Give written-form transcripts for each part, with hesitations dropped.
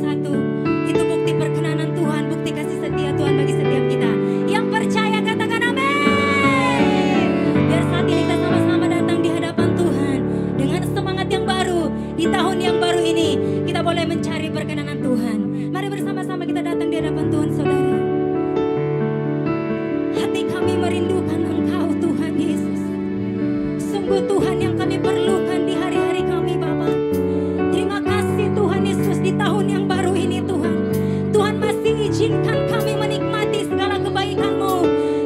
satu. Itu bukti perkenanan Tuhan, bukti kasih setia Tuhan bagi setiap kita. Yang percaya katakan amin. Biar saat ini kita sama-sama datang di hadapan Tuhan dengan semangat yang baru. Di tahun yang baru ini kita boleh mencari perkenanan Tuhan. Mari bersama-sama kita datang di hadapan Tuhan, saudara. Hati kami merindukan Engkau Tuhan Yesus. Sungguh Tuhan yang kami perlukan di hari-hari kami Bapa. Terima kasih Tuhan Yesus di tahun yang baru ini Tuhan. Tuhan masih izinkan kami menikmati segala kebaikan-Mu.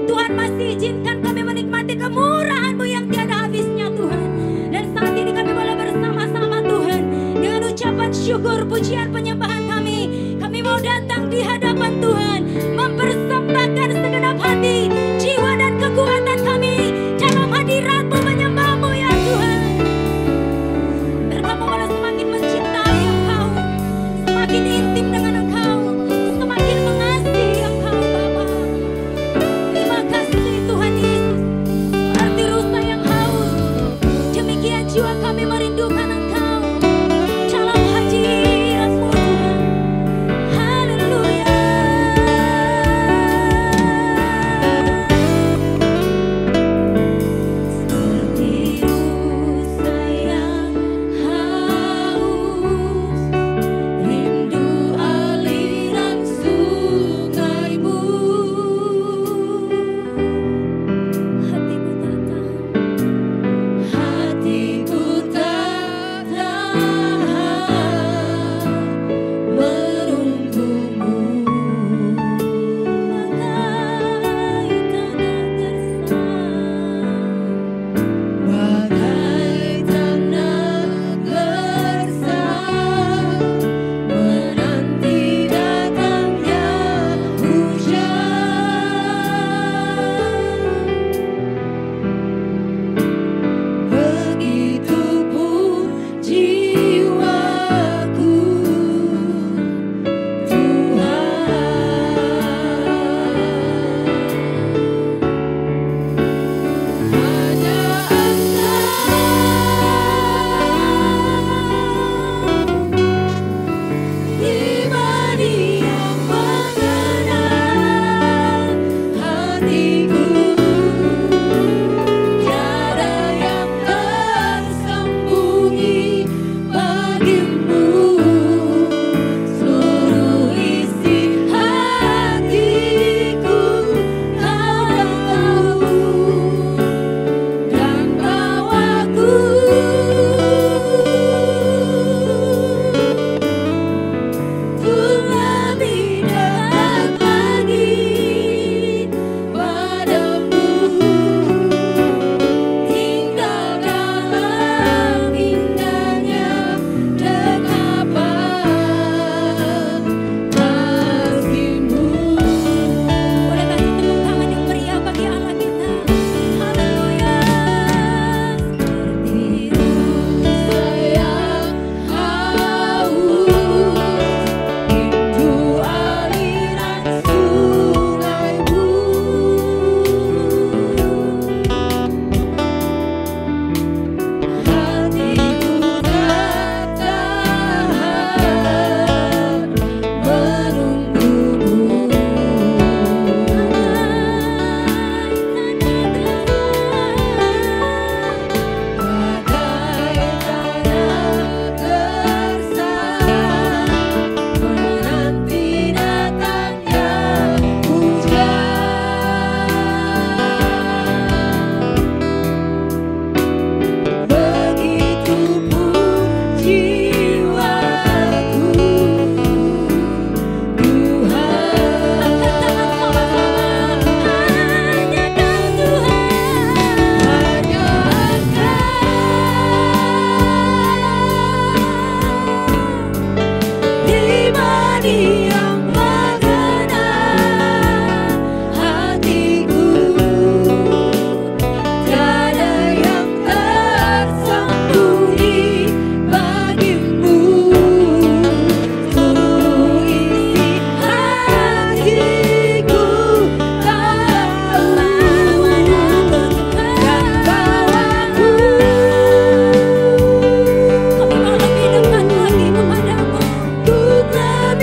Tuhan masih izinkan kami menikmati kemurahan-Mu yang tiada habisnya Tuhan. Dan saat ini kami boleh bersama-sama Tuhan dengan ucapan syukur, pujian, penyembahan kami. Kami mau datang di hadapan Tuhan, mempersembahkan segenap hati, jiwa dan kekuatan kami dalam hadirat-Mu, menyembah-Mu ya Tuhan. Biar kami boleh semakin mencintai Engkau, semakin intim dengan Engkau, semakin mengasihi Engkau Bapa. Terima kasih Tuhan Yesus. Seperti rusa yang haus, demikian jiwa kami merindukan Engkau dalam hadirat-Mu Tuhan. Haleluya.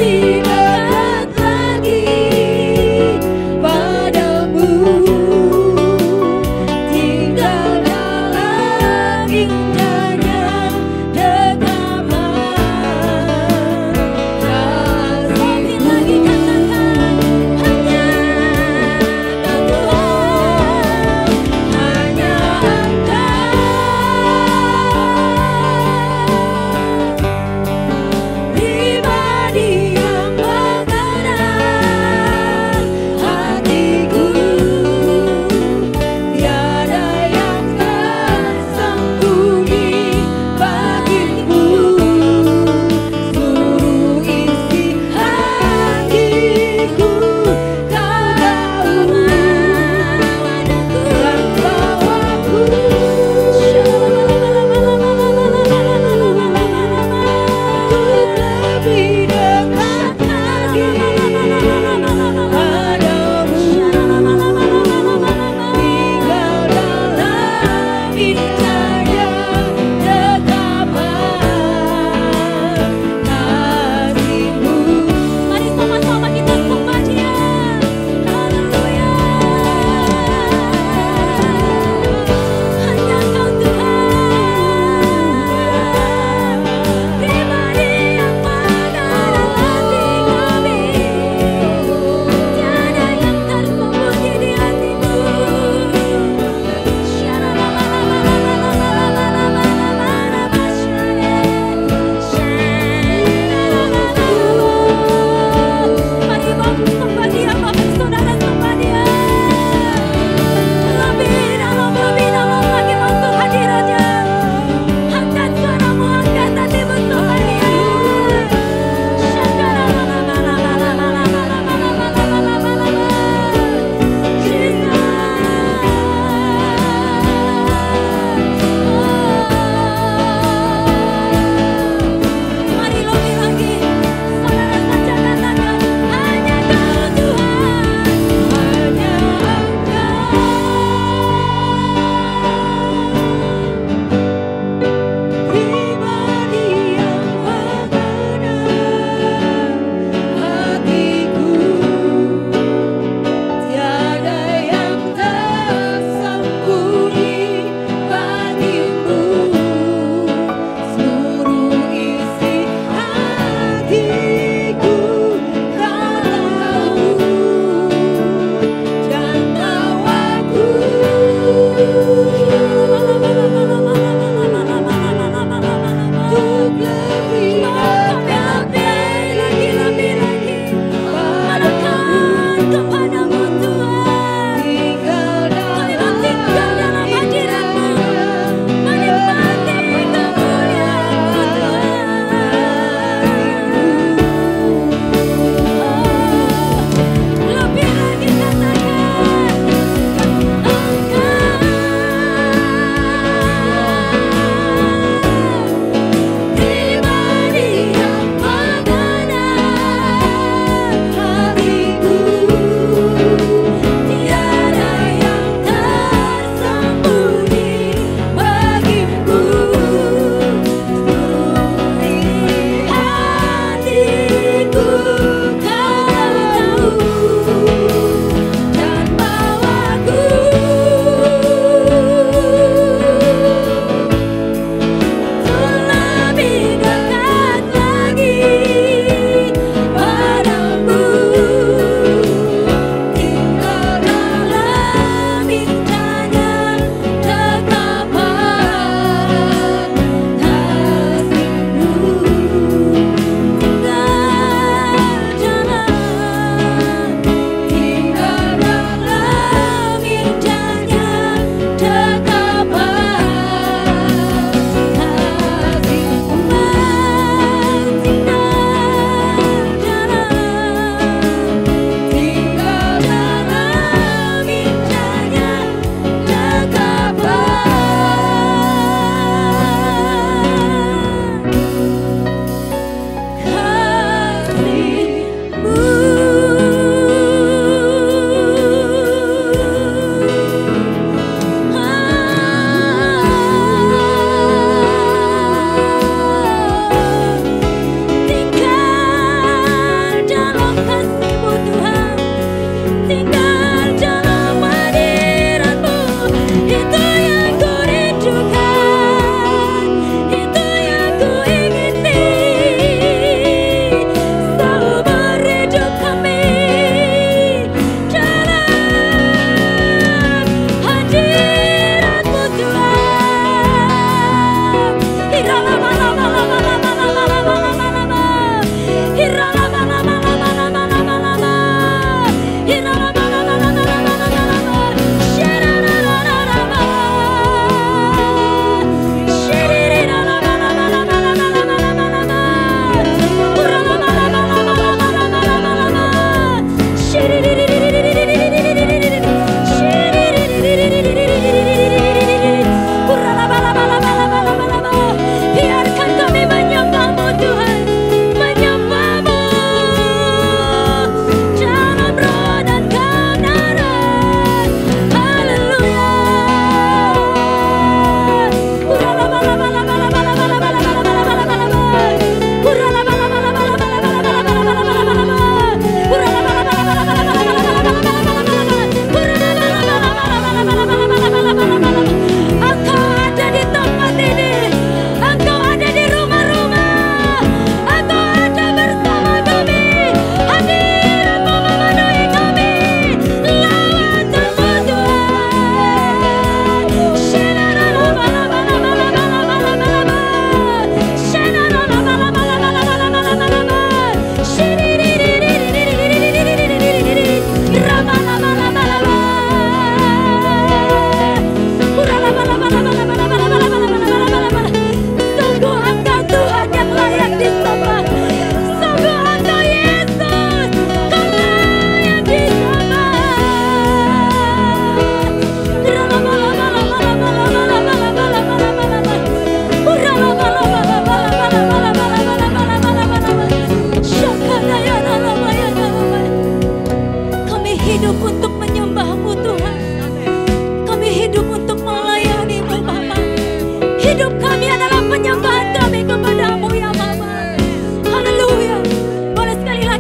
Pribadi yang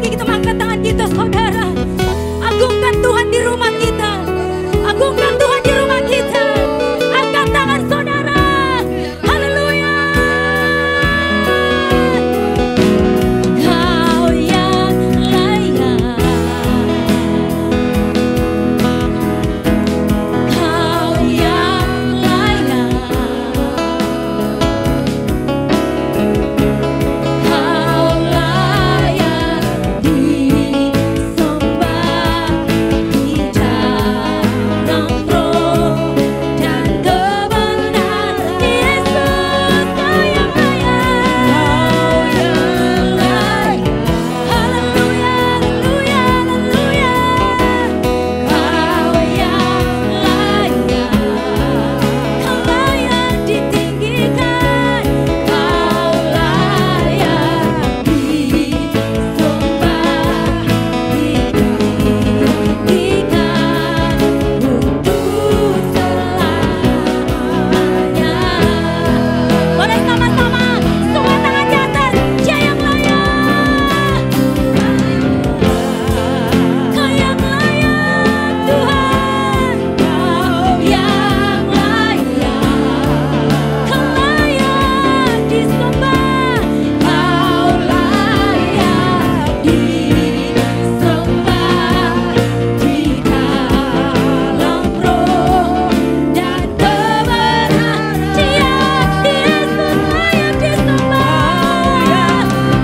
lagi kita angkat tangan kita saudara. Agungkan Tuhan di rumah kita. Agungkan Tuhan di rumah kita. Angkat tangan saudara. Haleluya. Kau yang layak. Kau yang layak. Kau layak disembah di dalam roh dan kebenaran. Yesus, Kau yang layak. Haleluya, haleluya, haleluya. Kau yang layak. Kau layak ditinggikan. Kau layak disembah, ditinggikan untuk selamanya. Boleh sama-sama semua tangan di atas. Dia yang layak. Kau yang layak Tuhan. Kau yang layak. Kau layak disembah. Kau layak disembah di dalam roh dan kebenaran. Dia Yesus layak disembah.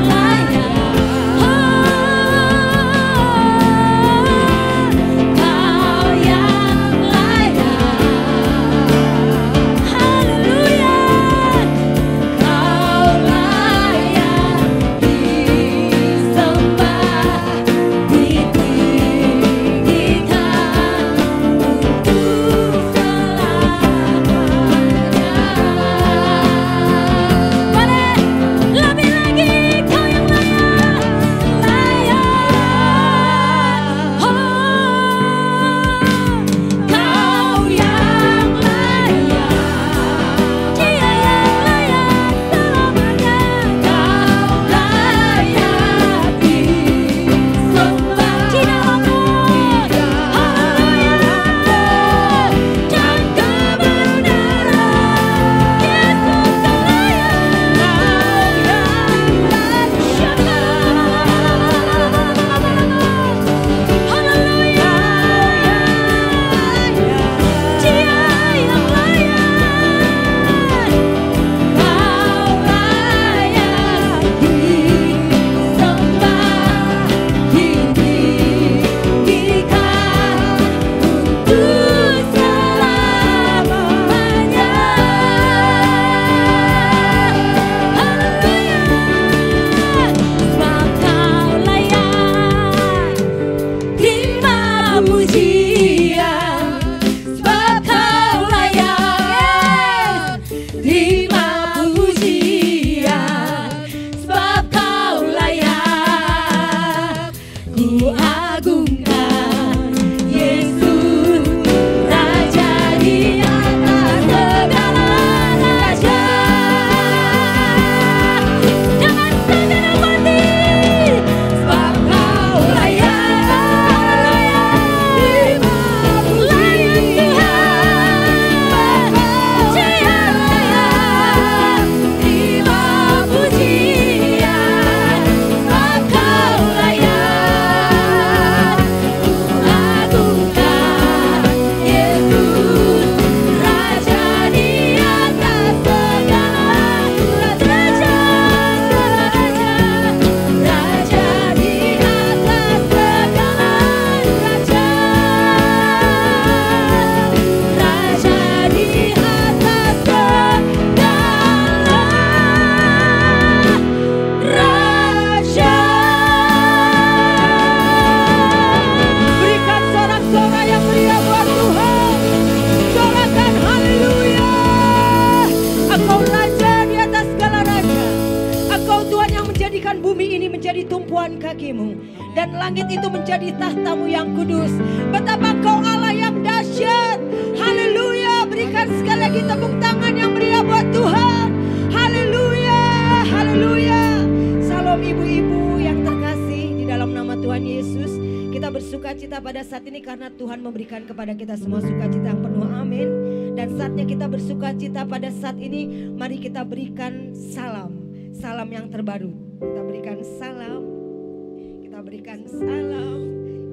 Layak. Kau yang layak. Haleluya. Kau layak disembah, ditinggikan untuk selamanya. Boleh lebih lagi. Kau yang layak, layak. Kau yang layak. Dia yang layak selamanya. Kau layak disembah di dalam roh. Haleluya. Dan kebenaran. Yesus Kau layak. Haleluya. Dia yang layak. Kau layak disembah, ditinggikan untuk selamanya. Haleluya. Sebab Kau layak terima pujian. Sebab Kau layak terima pujian. Sebab Kau layak diagungkan. Yesus Raja di atas segala raja. Dengan segenap hati. Sebab Kau layak. Layak Tuhan. Dia layak terima pujian. Sebab Kau layak agungkan. Yesus Raja di atas segala raja. Raja di atas segala raja. Raja di atas segala raja. Berikan sorak-sorai yang meriah buat Tuhan. Sorakan haleluya. Engkau raja di atas segala raja. Engkau Tuhan yang menjadikan bumi ini menjadi tumpuan kakimu. Dan langit itu menjadi tahtamu yang kudus. Betapa Engkau Allah yang dahsyat. Haleluya. Berikan sekali lagi tepuk tangan yang meriah buat Tuhan. Haleluya. Haleluya. Salam ibu-ibu yang terkasih di dalam bersukacita pada saat ini karena Tuhan memberikan kepada kita semua sukacita yang penuh, amin. Dan saatnya kita bersukacita pada saat ini, mari kita berikan salam yang terbaru. Kita berikan salam, kita berikan salam,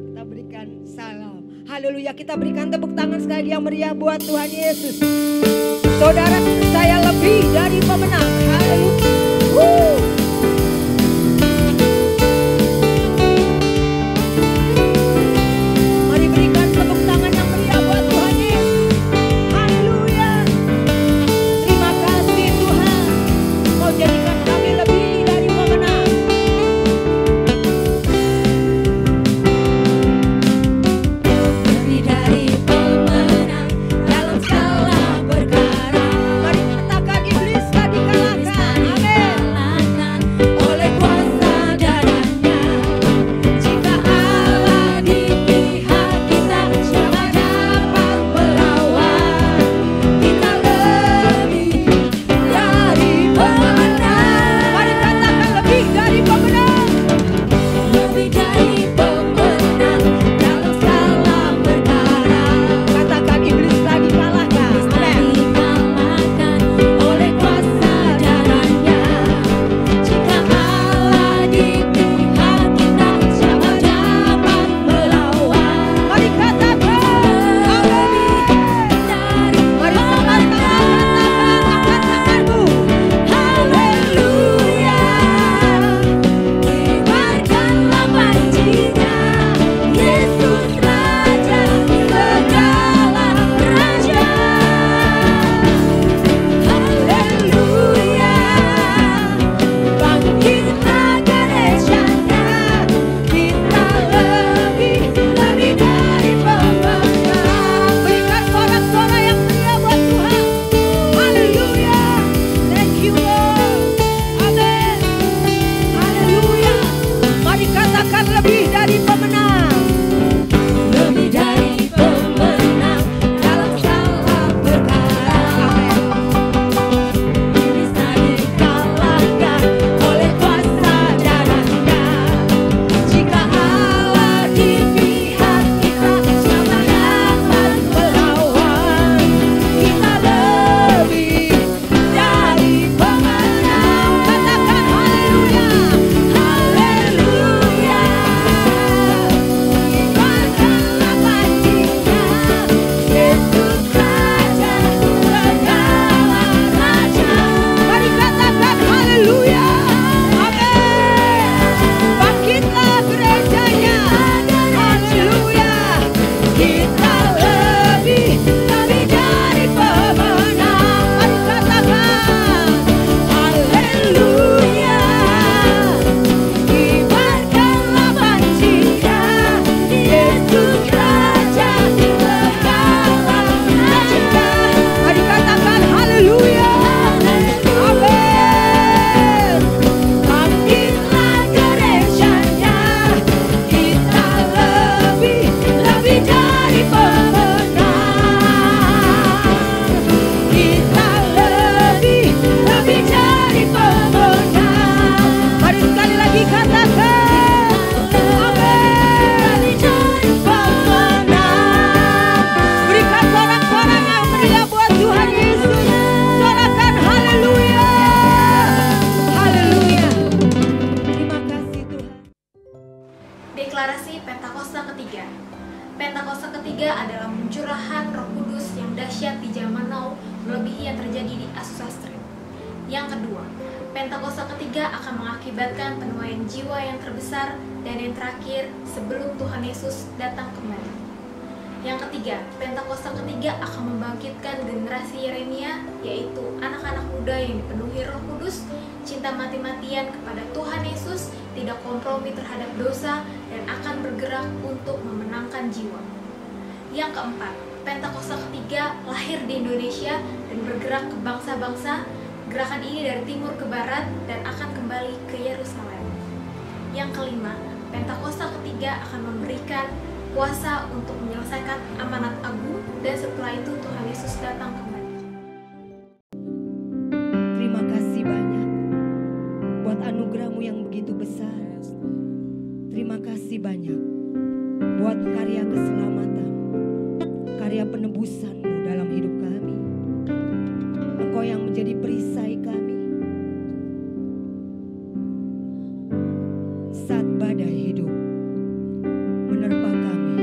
kita berikan salam. Haleluya, kita berikan tepuk tangan sekali yang meriah buat Tuhan Yesus. Saudara, saya lebih dari pemenang. Haleluya. Mari berikan tepuk tangan yang meriah buat Tuhan Yesus. Haleluya. Terima kasih Tuhan, Kau jadikan kami lebih dari pemenang. Lebih dari pemenang dalam segala perkara. Mari katakan iblis tak dikalahkan. Amin. Oleh kuasa darahnya. Jika Allah di pihak kita, siapa dapat melawan? Kita lebih dari pemenang. Mari katakan lebih dari pemenang. Lebih dari pemenang dalam segala perkara. Katakan iblis tak dikalahkan. Amin. Dikalahkan oleh kuasa darahnya. Jika Allah di pihak kita, siapa dapat melawan? Mari katakan amin. Dari Mari sama-sama katakan tanganmu. Haleluya. Kibarkanlah pancinya, Yesus Raja segala raja. Haleluya. Bangkitlah gerejanya, kita lebih dari pemenang. Berikan sorak-sorai yang meriah buat Tuhan. Haleluya. Thank you Lord. Amin. Haleluya. Mari katakan lebih dari pemenang. Lebih dari pemenang dalam segala perkara. Iblis tak dikalahkan oleh kuasa darahnya. Jika Allah di pihak kita, siapa dapat melawan? Kita lebih dari pemenang. Katakan haleluya. Haleluya. Kibarkanlah pancinya, Yesus Raja segala raja. Mari katakan haleluya. Amin. Bangkitlah gerejanya. Haleluya. Kita lebih dari pemenang. Mari katakan Haleluya. Kibarkanlah pancinya, Yesus Raja segala raja. Mari katakan haleluya. Amin. Bangkitlah gerejanya, kita lebih dari pemenang. Kita lebih dari pemenang. Mari sekali lagi katakan amin. Lebih dari pemenang. Berikan sorak-sorai yang meriah buat Tuhan Yesus. Sorakan haleluya. Haleluya. Terima kasih Tuhan. Deklarasi Pentakosta ketiga. Pentakosta ketiga adalah pencurahan Roh Kudus yang dahsyat di zaman now, melebihi yang terjadi di Azusa Street. Yang kedua, Pentakosta ketiga akan mengakibatkan penuaian jiwa yang terbesar dan yang terakhir sebelum Tuhan Yesus datang kembali. Yang ketiga, Pentakosta ketiga akan membangkitkan generasi Yeremia, yaitu anak-anak muda yang dipenuhi Roh Kudus, cinta mati-matian kepada Tuhan Yesus, tidak kompromi terhadap dosa, dan akan bergerak untuk memenangkan jiwa. Yang keempat, Pentakosta ketiga lahir di Indonesia dan bergerak ke bangsa-bangsa. Gerakan ini dari timur ke barat dan akan kembali ke Yerusalem. Yang kelima, Pentakosta ketiga akan memberikan kuasa untuk menyelesaikan amanat agung, dan setelah itu Tuhan Yesus datang kembali. Terima kasih banyak buat anugerah-Mu yang begitu besar. Terima kasih banyak buat karya keselamatan, karya penebusan-Mu dalam hidup kami. Engkau yang menjadi perisai kami saat badai hidup menerpa kami.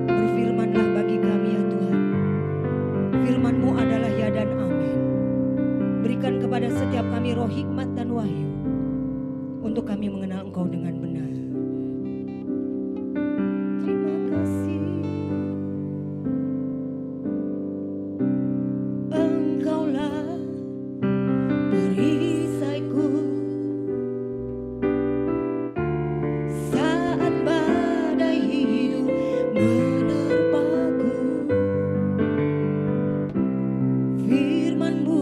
Berfirmanlah bagi kami ya Tuhan. Firman-Mu adalah ya dan amin. Berikan kepada setiap kami roh hikmat dan wahyu untuk kami mengenal Engkau dengan benar. Terima kasih. Engkaulah perisaiku saat badai hidup menerpaku. Firman-Mu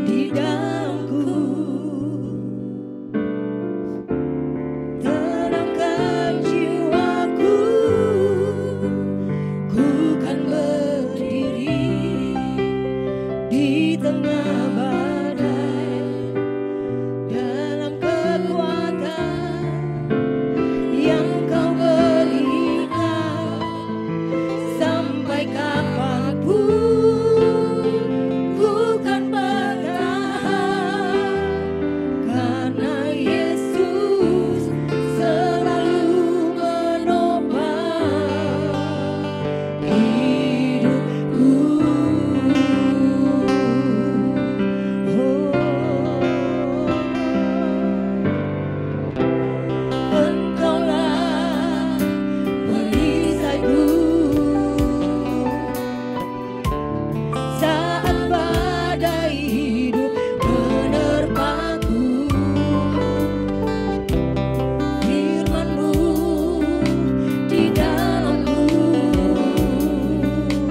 di dalamku tenangkan jiwaku. Ku kan berdiri di tengah badai dalam kekuatan yang Kau berikan. Sampai kapanpun ku kan bertahan, karena Yesus selalu menopang hidupku. Engkaulah perisaiku saat badai hidup menerpaku. Firman-Mu di dalamku.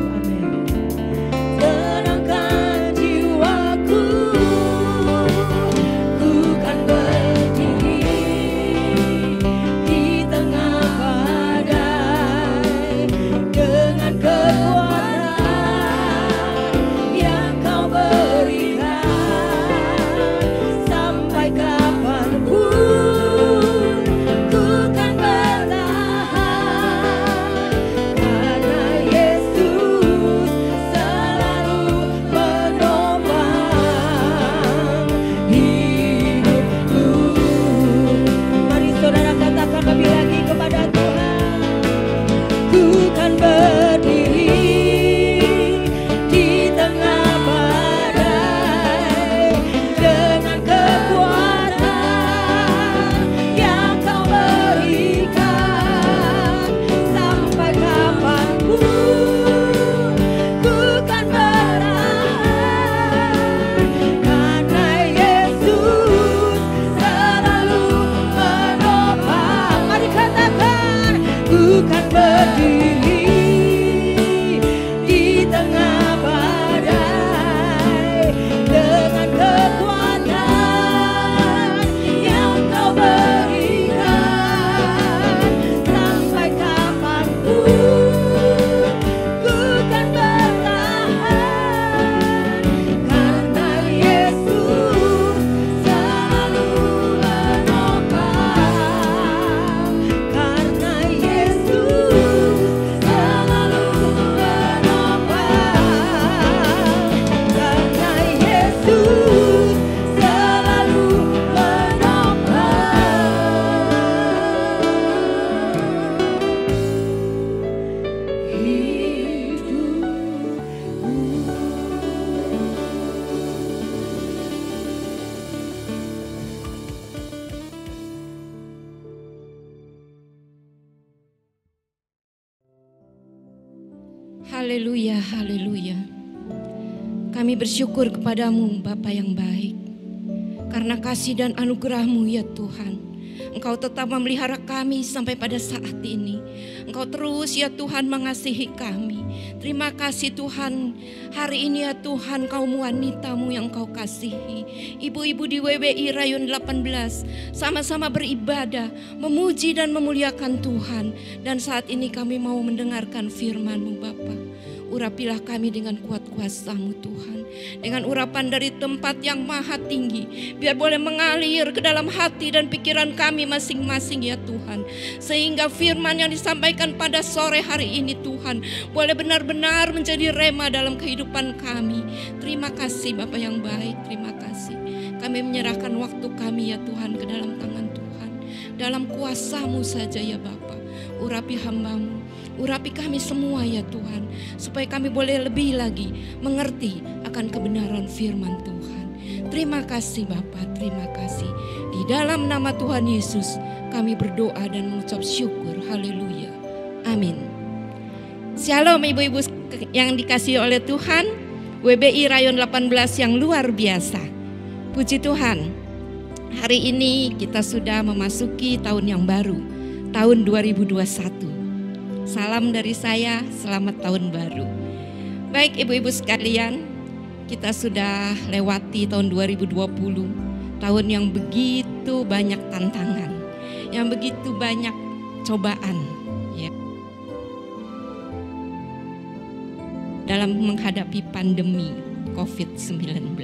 Amin. Tenangkan jiwaku. Ku kan berdiri di tengah badai dengan kekuatan yang Kau berikan. Sampai kapanpun ku kan bertahan, karena Yesus selalu menopang hidupku. Mari saudara katakan lebih lagi kepada Tuhan. Ku kan berdiri di tengah badai dengan kekuatan yang Kau berikan. Sampai kapanpun ku kan bertahan, karena Yesus selalu menopang. Mari katakan, ku kan berdiri di tengah badai dengan kekuatan yang Kau berikan. Sampai kapanpun ku kan bertahan, karena Yesus selalu menopang. Karena Yesus selalu menopang. Karena Yesus selalu menopang hidupku. Haleluya, haleluya. Kami bersyukur kepadamu Bapa yang baik, karena kasih dan anugerah-Mu ya Tuhan. Engkau tetap memelihara kami sampai pada saat ini. Engkau terus ya Tuhan mengasihi kami. Terima kasih Tuhan, hari ini ya Tuhan kaum wanitamu yang Kau kasihi. Ibu-ibu di WBI Rayon 18 sama-sama beribadah, memuji dan memuliakan Tuhan. Dan saat ini kami mau mendengarkan firman-Mu Bapa. Urapilah kami dengan kuat kuasa-Mu Tuhan, dengan urapan dari tempat yang maha tinggi, biar boleh mengalir ke dalam hati dan pikiran kami masing-masing ya Tuhan. Sehingga firman yang disampaikan pada sore hari ini Tuhan boleh benar-benar menjadi rema dalam kehidupan kami. Terima kasih Bapa yang baik, terima kasih. Kami menyerahkan waktu kami ya Tuhan ke dalam tangan Tuhan. Dalam kuasa-Mu saja ya Bapa. Urapi hamba-Mu, urapi kami semua ya Tuhan, supaya kami boleh lebih lagi mengerti akan kebenaran firman Tuhan. Terima kasih Bapa, terima kasih. Di dalam nama Tuhan Yesus kami berdoa dan mengucap syukur. Haleluya. Amin. Shalom ibu-ibu yang dikasihi oleh Tuhan. WBI Rayon 18 yang luar biasa. Puji Tuhan. Hari ini kita sudah memasuki tahun yang baru, tahun 2021. Salam dari saya, selamat tahun baru. Baik ibu-ibu sekalian, kita sudah lewati tahun 2020, tahun yang begitu banyak tantangan, yang begitu banyak cobaan ya, dalam menghadapi pandemi COVID-19.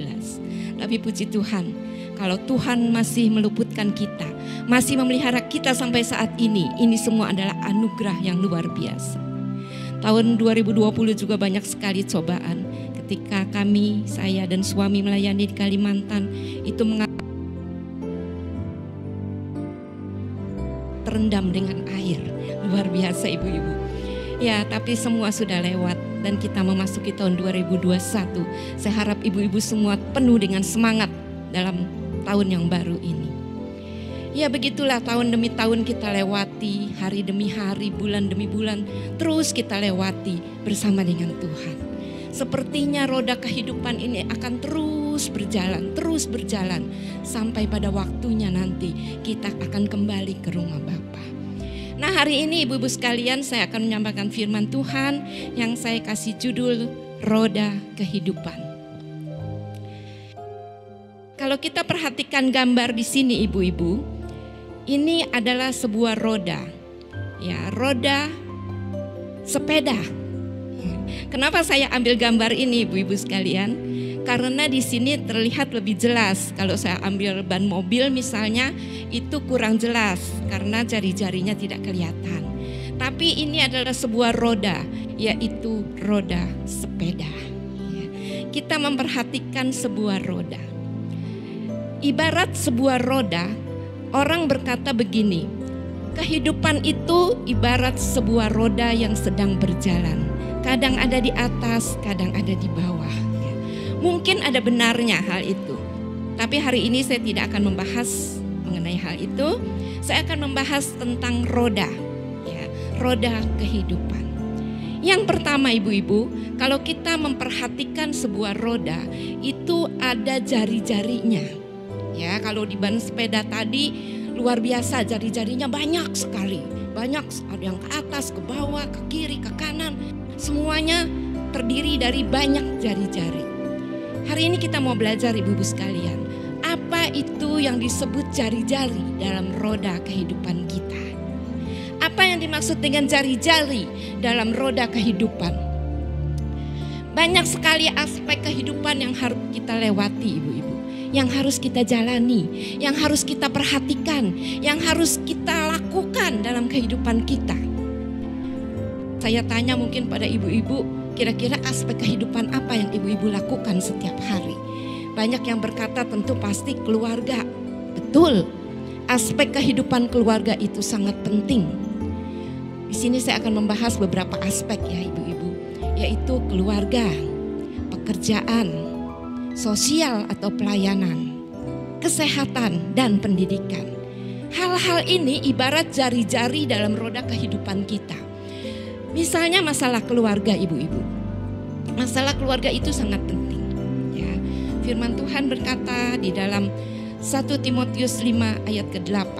Tapi puji Tuhan, kalau Tuhan masih meluputkan kita, masih memelihara kita sampai saat ini semua adalah anugerah yang luar biasa. Tahun 2020 juga banyak sekali cobaan. Ketika kami, saya dan suami melayani di Kalimantan, itu terendam dengan air. Luar biasa ibu-ibu. Ya, tapi semua sudah lewat dan kita memasuki tahun 2021. Saya harap ibu-ibu semua penuh dengan semangat dalam tahun yang baru ini. Ya begitulah tahun demi tahun kita lewati, hari demi hari, bulan demi bulan, terus kita lewati bersama dengan Tuhan. Sepertinya roda kehidupan ini akan terus berjalan, sampai pada waktunya nanti kita akan kembali ke rumah Bapa. Nah hari ini ibu-ibu sekalian saya akan menyampaikan firman Tuhan yang saya kasih judul Roda Kehidupan. Kalau kita perhatikan gambar di sini ibu-ibu, ini adalah sebuah roda, ya roda sepeda. Kenapa saya ambil gambar ini ibu-ibu sekalian? Karena di sini terlihat lebih jelas. Kalau saya ambil ban mobil misalnya, itu kurang jelas karena jari-jarinya tidak kelihatan. Tapi ini adalah sebuah roda, yaitu roda sepeda. Kita memperhatikan sebuah roda. Ibarat sebuah roda, orang berkata begini, kehidupan itu ibarat sebuah roda yang sedang berjalan. Kadang ada di atas, kadang ada di bawah. Mungkin ada benarnya hal itu. Tapi hari ini saya tidak akan membahas mengenai hal itu. Saya akan membahas tentang roda, ya, roda kehidupan. Yang pertama ibu-ibu, kalau kita memperhatikan sebuah roda, itu ada jari-jarinya. Ya, kalau di ban sepeda tadi luar biasa, jari-jarinya banyak sekali. Banyak, ada yang ke atas, ke bawah, ke kiri, ke kanan. Semuanya terdiri dari banyak jari-jari. Hari ini kita mau belajar ibu-ibu sekalian, apa itu yang disebut jari-jari dalam roda kehidupan kita. Apa yang dimaksud dengan jari-jari dalam roda kehidupan? Banyak sekali aspek kehidupan yang harus kita lewati ibu-ibu, yang harus kita jalani, yang harus kita perhatikan, yang harus kita lakukan dalam kehidupan kita. Saya tanya mungkin pada ibu-ibu, kira-kira aspek kehidupan apa yang ibu-ibu lakukan setiap hari? Banyak yang berkata tentu pasti keluarga. Betul, aspek kehidupan keluarga itu sangat penting. Di sini saya akan membahas beberapa aspek ya ibu-ibu, yaitu keluarga, pekerjaan, sosial atau pelayanan, kesehatan dan pendidikan. Hal-hal ini ibarat jari-jari dalam roda kehidupan kita. Misalnya masalah keluarga ibu-ibu. Masalah keluarga itu sangat penting. Ya, firman Tuhan berkata di dalam 1 Timotius 5 ayat ke-8.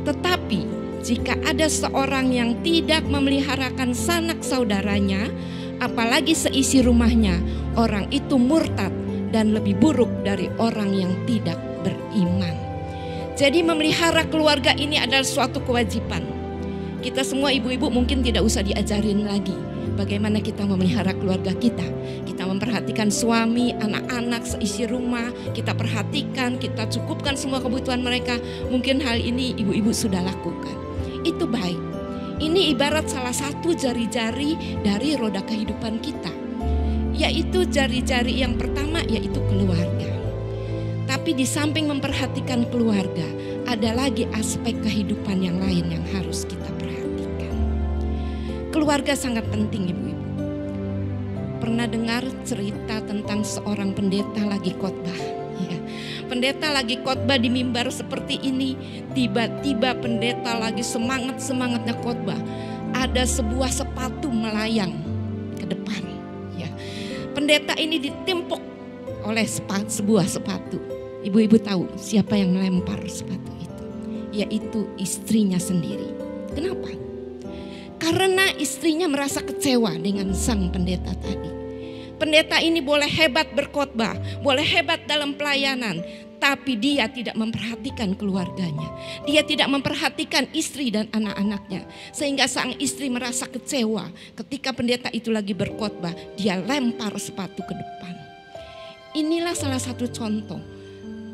Tetapi jika ada seorang yang tidak memeliharakan sanak saudaranya, apalagi seisi rumahnya, orang itu murtad dan lebih buruk dari orang yang tidak beriman. Jadi memelihara keluarga ini adalah suatu kewajiban. Kita semua ibu-ibu mungkin tidak usah diajarin lagi bagaimana kita memelihara keluarga kita. Kita memperhatikan suami, anak-anak, seisi rumah, kita perhatikan, kita cukupkan semua kebutuhan mereka. Mungkin hal ini ibu-ibu sudah lakukan. Itu baik. Ini ibarat salah satu jari-jari dari roda kehidupan kita, yaitu jari-jari yang pertama yaitu keluarga. Tapi di samping memperhatikan keluarga, ada lagi aspek kehidupan yang lain yang harus kita perhatikan. Keluarga sangat penting ibu-ibu. Pernah dengar cerita tentang seorang pendeta lagi khotbah? Ya. Pendeta lagi khotbah di mimbar seperti ini, tiba-tiba pendeta lagi semangat-semangatnya khotbah. Ada sebuah sepatu melayang ke depan. Ya. Pendeta ini ditimpuk oleh sebuah sepatu. Ibu-ibu tahu siapa yang melempar sepatu itu? Yaitu istrinya sendiri. Kenapa? Karena istrinya merasa kecewa dengan sang pendeta tadi. Pendeta ini boleh hebat berkhotbah, boleh hebat dalam pelayanan, tapi dia tidak memperhatikan keluarganya. Dia tidak memperhatikan istri dan anak-anaknya. Sehingga sang istri merasa kecewa ketika pendeta itu lagi berkhotbah, dia lempar sepatu ke depan. Inilah salah satu contoh.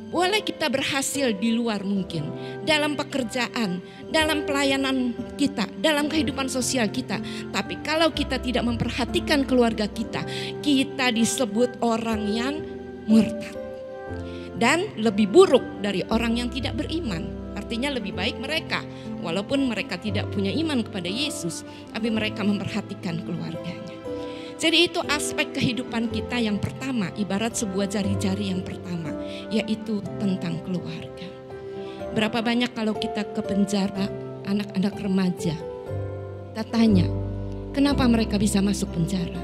Boleh kita berhasil di luar mungkin, dalam pekerjaan, dalam pelayanan kita, dalam kehidupan sosial kita. Tapi kalau kita tidak memperhatikan keluarga kita, kita disebut orang yang murtad. Dan lebih buruk dari orang yang tidak beriman. Artinya lebih baik mereka, walaupun mereka tidak punya iman kepada Yesus, tapi mereka memperhatikan keluarganya. Jadi itu aspek kehidupan kita yang pertama, ibarat sebuah jari-jari yang pertama, yaitu tentang keluarga. Berapa banyak kalau kita ke penjara anak-anak remaja, kita tanya, kenapa mereka bisa masuk penjara?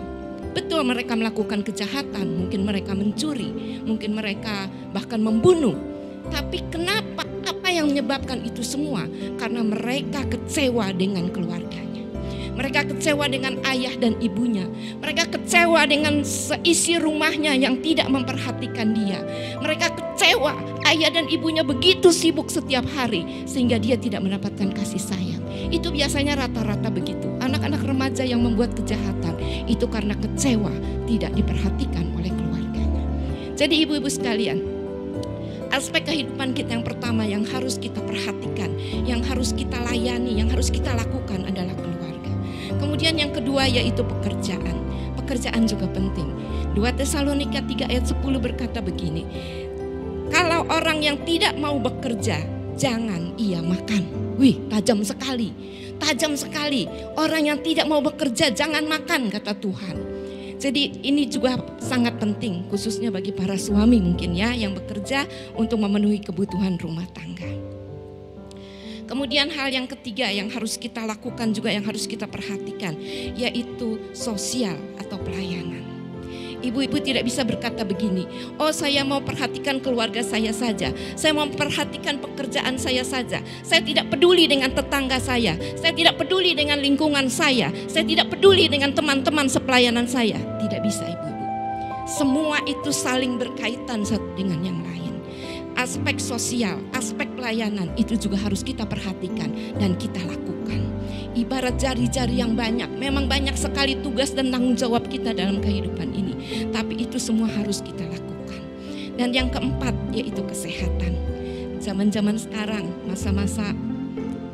Betul mereka melakukan kejahatan, mungkin mereka mencuri, mungkin mereka bahkan membunuh. Tapi kenapa? Apa yang menyebabkan itu semua? Karena mereka kecewa dengan keluarganya. Mereka kecewa dengan ayah dan ibunya. Mereka kecewa dengan seisi rumahnya yang tidak memperhatikan dia. Mereka kecewa ayah dan ibunya begitu sibuk setiap hari sehingga dia tidak mendapatkan kasih sayang. Itu biasanya rata-rata begitu. Anak-anak remaja yang membuat kejahatan itu karena kecewa tidak diperhatikan oleh keluarganya. Jadi ibu-ibu sekalian, aspek kehidupan kita yang pertama yang harus kita perhatikan, yang harus kita layani, yang harus kita lakukan adalah keluarga. Kemudian yang kedua yaitu pekerjaan. Pekerjaan juga penting. 2 Tesalonika 3 ayat 10 berkata begini, kalau orang yang tidak mau bekerja, jangan ia makan. Wih, tajam sekali. Tajam sekali. Orang yang tidak mau bekerja, jangan makan, kata Tuhan. Jadi ini juga sangat penting, khususnya bagi para suami mungkin ya, yang bekerja untuk memenuhi kebutuhan rumah tangga. Kemudian hal yang ketiga yang harus kita lakukan juga yang harus kita perhatikan, yaitu sosial atau pelayanan. Ibu-ibu tidak bisa berkata begini, oh saya mau perhatikan keluarga saya saja, saya mau perhatikan pekerjaan saya saja, saya tidak peduli dengan tetangga saya tidak peduli dengan lingkungan saya tidak peduli dengan teman-teman sepelayanan saya. Tidak bisa ibu-ibu. Semua itu saling berkaitan satu dengan yang lain. Aspek sosial, aspek pelayanan itu juga harus kita perhatikan dan kita lakukan. Ibarat jari-jari yang banyak, memang banyak sekali tugas dan tanggung jawab kita dalam kehidupan ini. Tapi itu semua harus kita lakukan. Dan yang keempat yaitu kesehatan. Zaman-zaman sekarang, masa-masa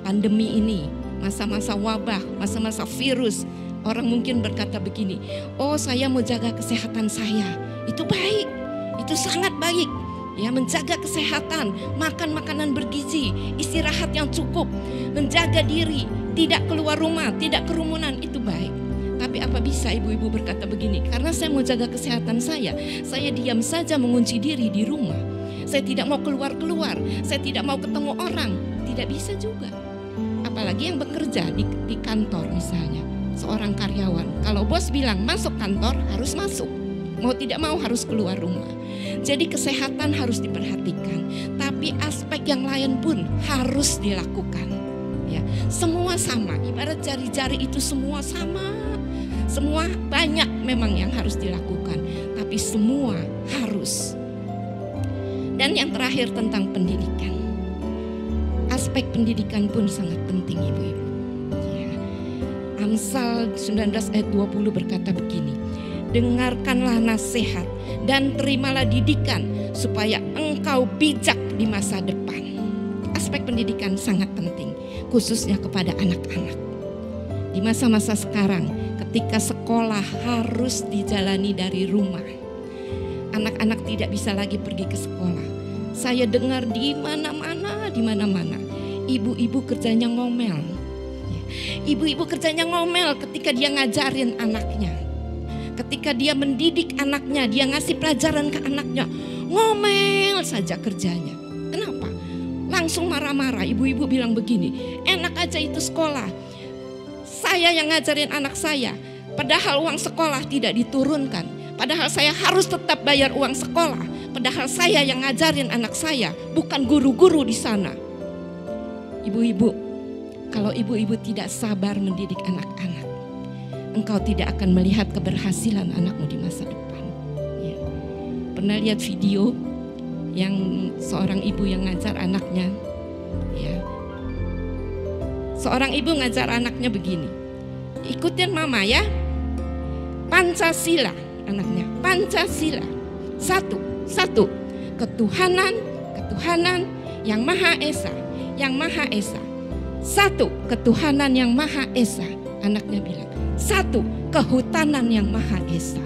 pandemi ini, masa-masa wabah, masa-masa virus, orang mungkin berkata begini, oh saya mau jaga kesehatan saya. Itu baik, itu sangat baik. Ya, menjaga kesehatan, makan makanan bergizi, istirahat yang cukup, menjaga diri, tidak keluar rumah, tidak kerumunan, itu baik. Tapi apa bisa ibu-ibu berkata begini, karena saya mau jaga kesehatan saya diam saja mengunci diri di rumah. Saya tidak mau keluar-keluar, saya tidak mau ketemu orang, tidak bisa juga. Apalagi yang bekerja di kantor misalnya, seorang karyawan, kalau bos bilang masuk kantor harus masuk. Mau tidak mau harus keluar rumah. Jadi kesehatan harus diperhatikan. Tapi aspek yang lain pun harus dilakukan. Ya, semua sama. Ibarat jari-jari itu semua sama. Semua banyak memang yang harus dilakukan, tapi semua harus. Dan yang terakhir tentang pendidikan. Aspek pendidikan pun sangat penting, ibu-ibu. Ya. Amsal 19 ayat 20 berkata begini, dengarkanlah nasihat dan terimalah didikan supaya engkau bijak di masa depan. Aspek pendidikan sangat penting, khususnya kepada anak-anak. Di masa-masa sekarang, ketika sekolah harus dijalani dari rumah, anak-anak tidak bisa lagi pergi ke sekolah. Saya dengar di mana-mana, ibu-ibu kerjanya ngomel. Ibu-ibu kerjanya ngomel ketika dia ngajarin anaknya. Ketika dia mendidik anaknya, dia ngasih pelajaran ke anaknya, ngomel saja kerjanya. Kenapa? Langsung marah-marah. Ibu-ibu bilang begini, enak aja itu sekolah. Saya yang ngajarin anak saya, padahal uang sekolah tidak diturunkan. Padahal saya harus tetap bayar uang sekolah. Padahal saya yang ngajarin anak saya, bukan guru-guru di sana. Ibu-ibu, kalau ibu-ibu tidak sabar mendidik anak-anak, engkau tidak akan melihat keberhasilan anakmu di masa depan. Ya. Pernah lihat video yang seorang ibu yang ngajar anaknya? Ya. Seorang ibu ngajar anaknya begini, ikutin mama ya, Pancasila anaknya, Pancasila. Satu, ketuhanan yang Maha Esa, Satu, ketuhanan yang Maha Esa. Anaknya bilang, satu, kehutanan yang Maha Esa.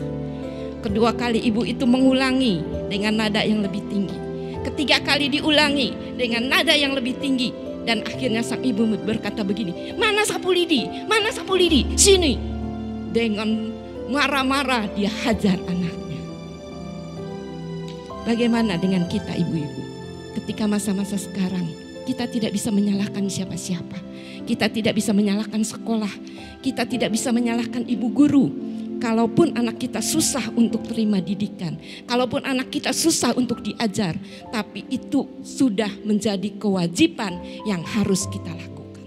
Kedua kali ibu itu mengulangi dengan nada yang lebih tinggi. Ketiga kali diulangi dengan nada yang lebih tinggi. Dan akhirnya sang ibu berkata begini, mana sapu lidi, sini. Dengan marah-marah dia hajar anaknya. Bagaimana dengan kita ibu-ibu? Ketika masa-masa sekarang, kita tidak bisa menyalahkan siapa-siapa. Kita tidak bisa menyalahkan sekolah. Kita tidak bisa menyalahkan ibu guru. Kalaupun anak kita susah untuk terima didikan, kalaupun anak kita susah untuk diajar, tapi itu sudah menjadi kewajiban yang harus kita lakukan.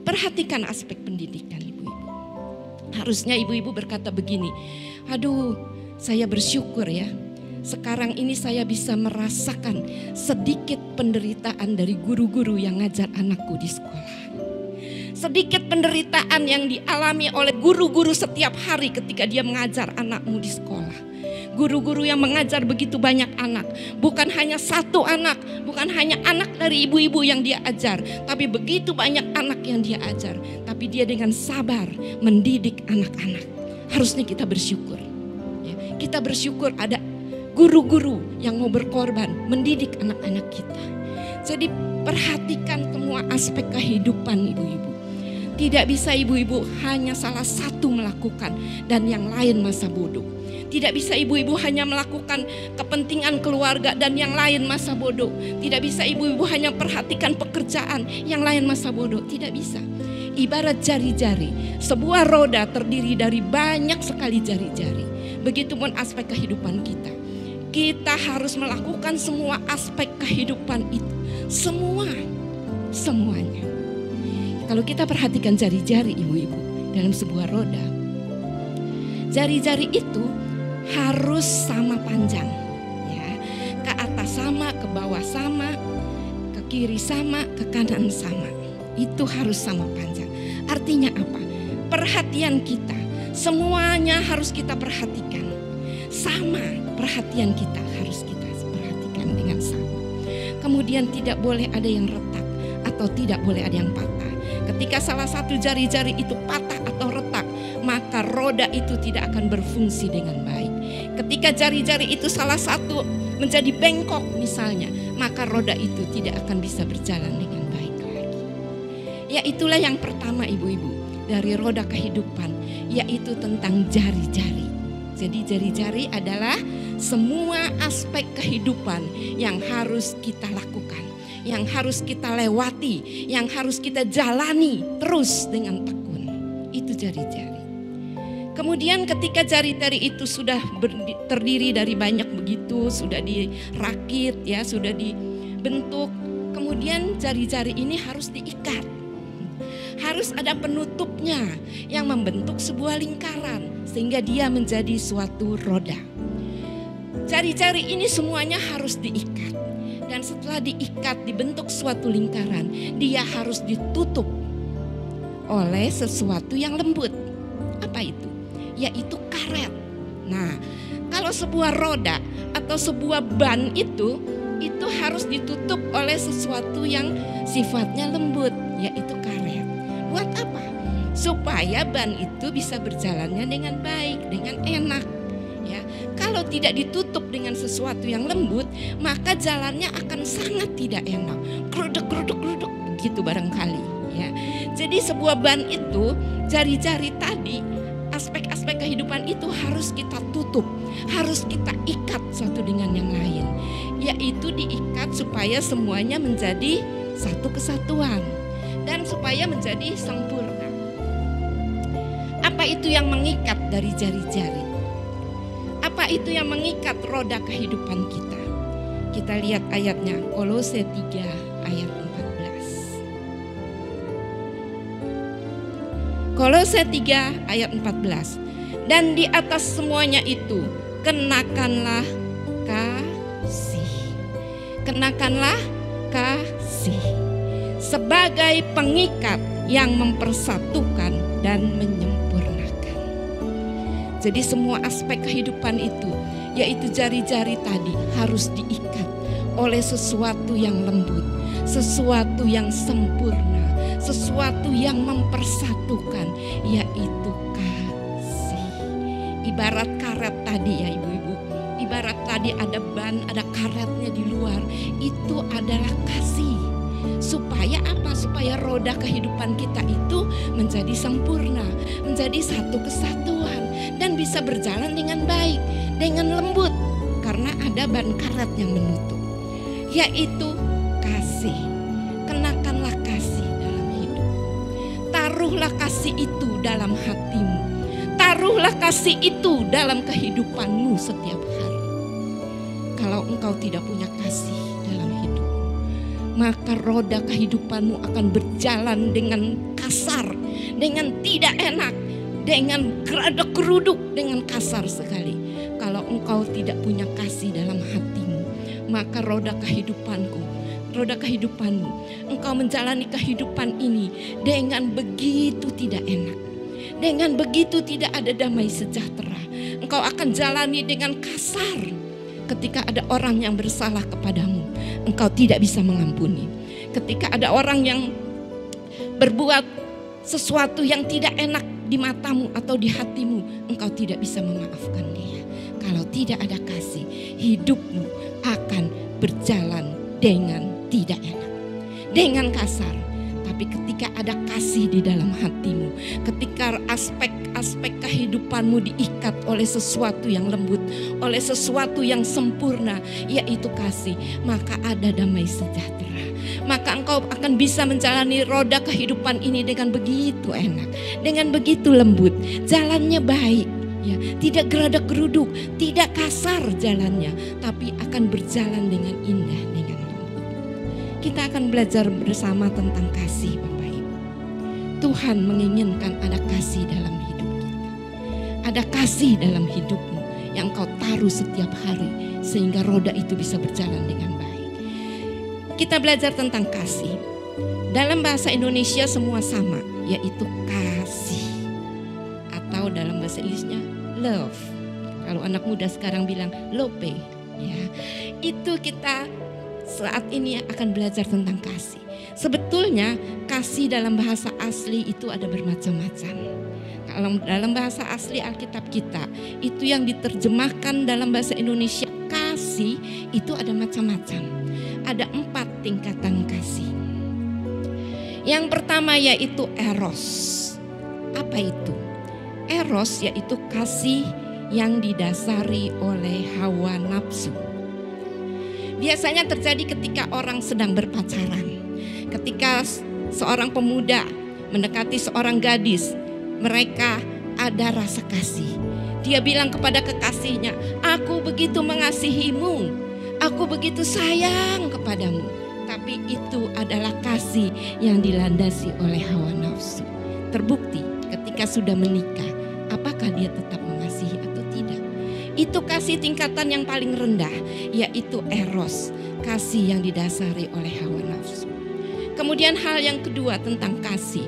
Perhatikan aspek pendidikan ibu-ibu. Harusnya ibu-ibu berkata begini, aduh saya bersyukur ya. Sekarang ini saya bisa merasakan sedikit penderitaan dari guru-guru yang ngajar anakku di sekolah. Sedikit penderitaan yang dialami oleh guru-guru setiap hari ketika dia mengajar anakmu di sekolah. Guru-guru yang mengajar begitu banyak anak. Bukan hanya satu anak, bukan hanya anak dari ibu-ibu yang dia ajar, tapi begitu banyak anak yang dia ajar. Tapi dia dengan sabar mendidik anak-anak. Harusnya kita bersyukur. Kita bersyukur ada guru-guru yang mau berkorban mendidik anak-anak kita. Jadi perhatikan semua aspek kehidupan ibu-ibu. Tidak bisa ibu-ibu hanya salah satu melakukan dan yang lain masa bodoh. Tidak bisa ibu-ibu hanya melakukan kepentingan keluarga dan yang lain masa bodoh. Tidak bisa ibu-ibu hanya perhatikan pekerjaan, yang lain masa bodoh. Tidak bisa. Ibarat jari-jari, sebuah roda terdiri dari banyak sekali jari-jari. Begitupun aspek kehidupan kita. Kita harus melakukan semua aspek kehidupan itu. Semuanya. Kalau kita perhatikan jari-jari ibu-ibu dalam sebuah roda, jari-jari itu harus sama panjang, ya. Ke atas sama, ke bawah sama, ke kiri sama, ke kanan sama. Itu harus sama panjang. Artinya apa? Perhatian kita, semuanya harus kita perhatikan. Sama, perhatian kita harus kita perhatikan dengan sama. Kemudian tidak boleh ada yang retak atau tidak boleh ada yang patah. Ketika salah satu jari-jari itu patah atau retak, maka roda itu tidak akan berfungsi dengan baik. Ketika jari-jari itu salah satu menjadi bengkok misalnya, maka roda itu tidak akan bisa berjalan dengan baik lagi. Ya itulah yang pertama ibu-ibu dari roda kehidupan, yaitu tentang jari-jari. Jadi jari-jari adalah semua aspek kehidupan yang harus kita lakukan, yang harus kita lewati, yang harus kita jalani terus dengan tekun. Itu jari-jari. Kemudian ketika jari-jari itu sudah terdiri dari banyak begitu, sudah dirakit ya, sudah dibentuk, kemudian jari-jari ini harus diikat. harus ada penutupnya yang membentuk sebuah lingkaran sehingga dia menjadi suatu roda. Jari-jari ini semuanya harus diikat, dan setelah diikat dibentuk suatu lingkaran, dia harus ditutup oleh sesuatu yang lembut. Apa itu? Yaitu karet. Nah, kalau sebuah roda atau sebuah ban itu harus ditutup oleh sesuatu yang sifatnya lembut, yaitu karet. Buat apa? Supaya ban itu bisa berjalannya dengan baik, dengan enak. Ya, kalau tidak ditutup dengan sesuatu yang lembut, maka jalannya akan sangat tidak enak. Kruduk begitu barangkali. Ya, jadi sebuah ban itu, jari-jari tadi, aspek-aspek kehidupan itu harus kita tutup, harus kita ikat satu dengan yang lain, yaitu diikat supaya semuanya menjadi satu kesatuan dan supaya menjadi sempurna. Apa itu yang mengikat dari jari-jari? Apa itu yang mengikat roda kehidupan kita? Kita lihat ayatnya, Kolose 3 ayat 14. Kolose 3 ayat 14. Dan di atas semuanya itu kenakanlah kasih. Kenakanlah kasih sebagai pengikat yang mempersatukan dan menyempurnakan. Jadi semua aspek kehidupan itu, yaitu jari-jari tadi, harus diikat oleh sesuatu yang lembut, sesuatu yang sempurna, sesuatu yang mempersatukan, yaitu kasih. Ibarat karet tadi ya ibu-ibu, ibarat tadi ada ban, ada karetnya di luar, itu adalah kasih. Supaya apa? Supaya roda kehidupan kita itu menjadi sempurna, menjadi satu kesatuan, dan bisa berjalan dengan baik, dengan lembut, karena ada ban karet yang menutup, yaitu kasih. Kenakanlah kasih dalam hidup. Taruhlah kasih itu dalam hatimu. Taruhlah kasih itu dalam kehidupanmu setiap hari. Kalau engkau tidak punya kasih dalam hidup, maka roda kehidupanmu akan berjalan dengan kasar, dengan tidak enak, dengan geradek-geruduk, dengan kasar sekali. Kalau engkau tidak punya kasih dalam hatimu, maka roda kehidupanmu, engkau menjalani kehidupan ini dengan begitu tidak enak, dengan begitu tidak ada damai sejahtera. Engkau akan jalani dengan kasar. Ketika ada orang yang bersalah kepadamu, engkau tidak bisa mengampuni. Ketika ada orang yang berbuat sesuatu yang tidak enak di matamu atau di hatimu, engkau tidak bisa memaafkan dia. Kalau tidak ada kasih, hidupmu akan berjalan dengan tidak enak, dengan kasar. Tapi ketika ada kasih di dalam hatimu, ketika aspek-aspek kehidupanmu diikat oleh sesuatu yang lembut, oleh sesuatu yang sempurna, yaitu kasih, maka ada damai sejahtera. Maka engkau akan bisa menjalani roda kehidupan ini dengan begitu enak, dengan begitu lembut, jalannya baik, ya, tidak geradak-geruduk, tidak kasar jalannya, tapi akan berjalan dengan indah, dengan lembut. Kita akan belajar bersama tentang kasih, Bapak Ibu. Tuhan menginginkan ada kasih dalam hidup kita. Ada kasih dalam hidupmu yang kau taruh setiap hari sehingga roda itu bisa berjalan dengan baik. Kita belajar tentang kasih. Dalam bahasa Indonesia semua sama, yaitu kasih. Atau dalam bahasa Inggrisnya love. Kalau anak muda sekarang bilang lope, ya. Itu kita saat ini akan belajar tentang kasih. Sebetulnya kasih dalam bahasa asli itu ada bermacam-macam. Kalau dalam bahasa asli Alkitab kita, itu yang diterjemahkan dalam bahasa Indonesia kasih itu ada macam-macam. Ada 4 tingkatan kasih. Yang pertama yaitu eros. Apa itu? Eros yaitu kasih yang didasari oleh hawa nafsu. Biasanya terjadi ketika orang sedang berpacaran. Ketika seorang pemuda mendekati seorang gadis, mereka ada rasa kasih. Dia bilang kepada kekasihnya, "Aku begitu mengasihimu, aku begitu sayang kepadamu." tapi itu adalah kasih yang dilandasi oleh hawa nafsu. Terbukti ketika sudah menikah, apakah dia tetap mengasihi atau tidak? Itu kasih tingkatan yang paling rendah, yaitu eros, kasih yang didasari oleh hawa nafsu. Kemudian hal yang kedua tentang kasih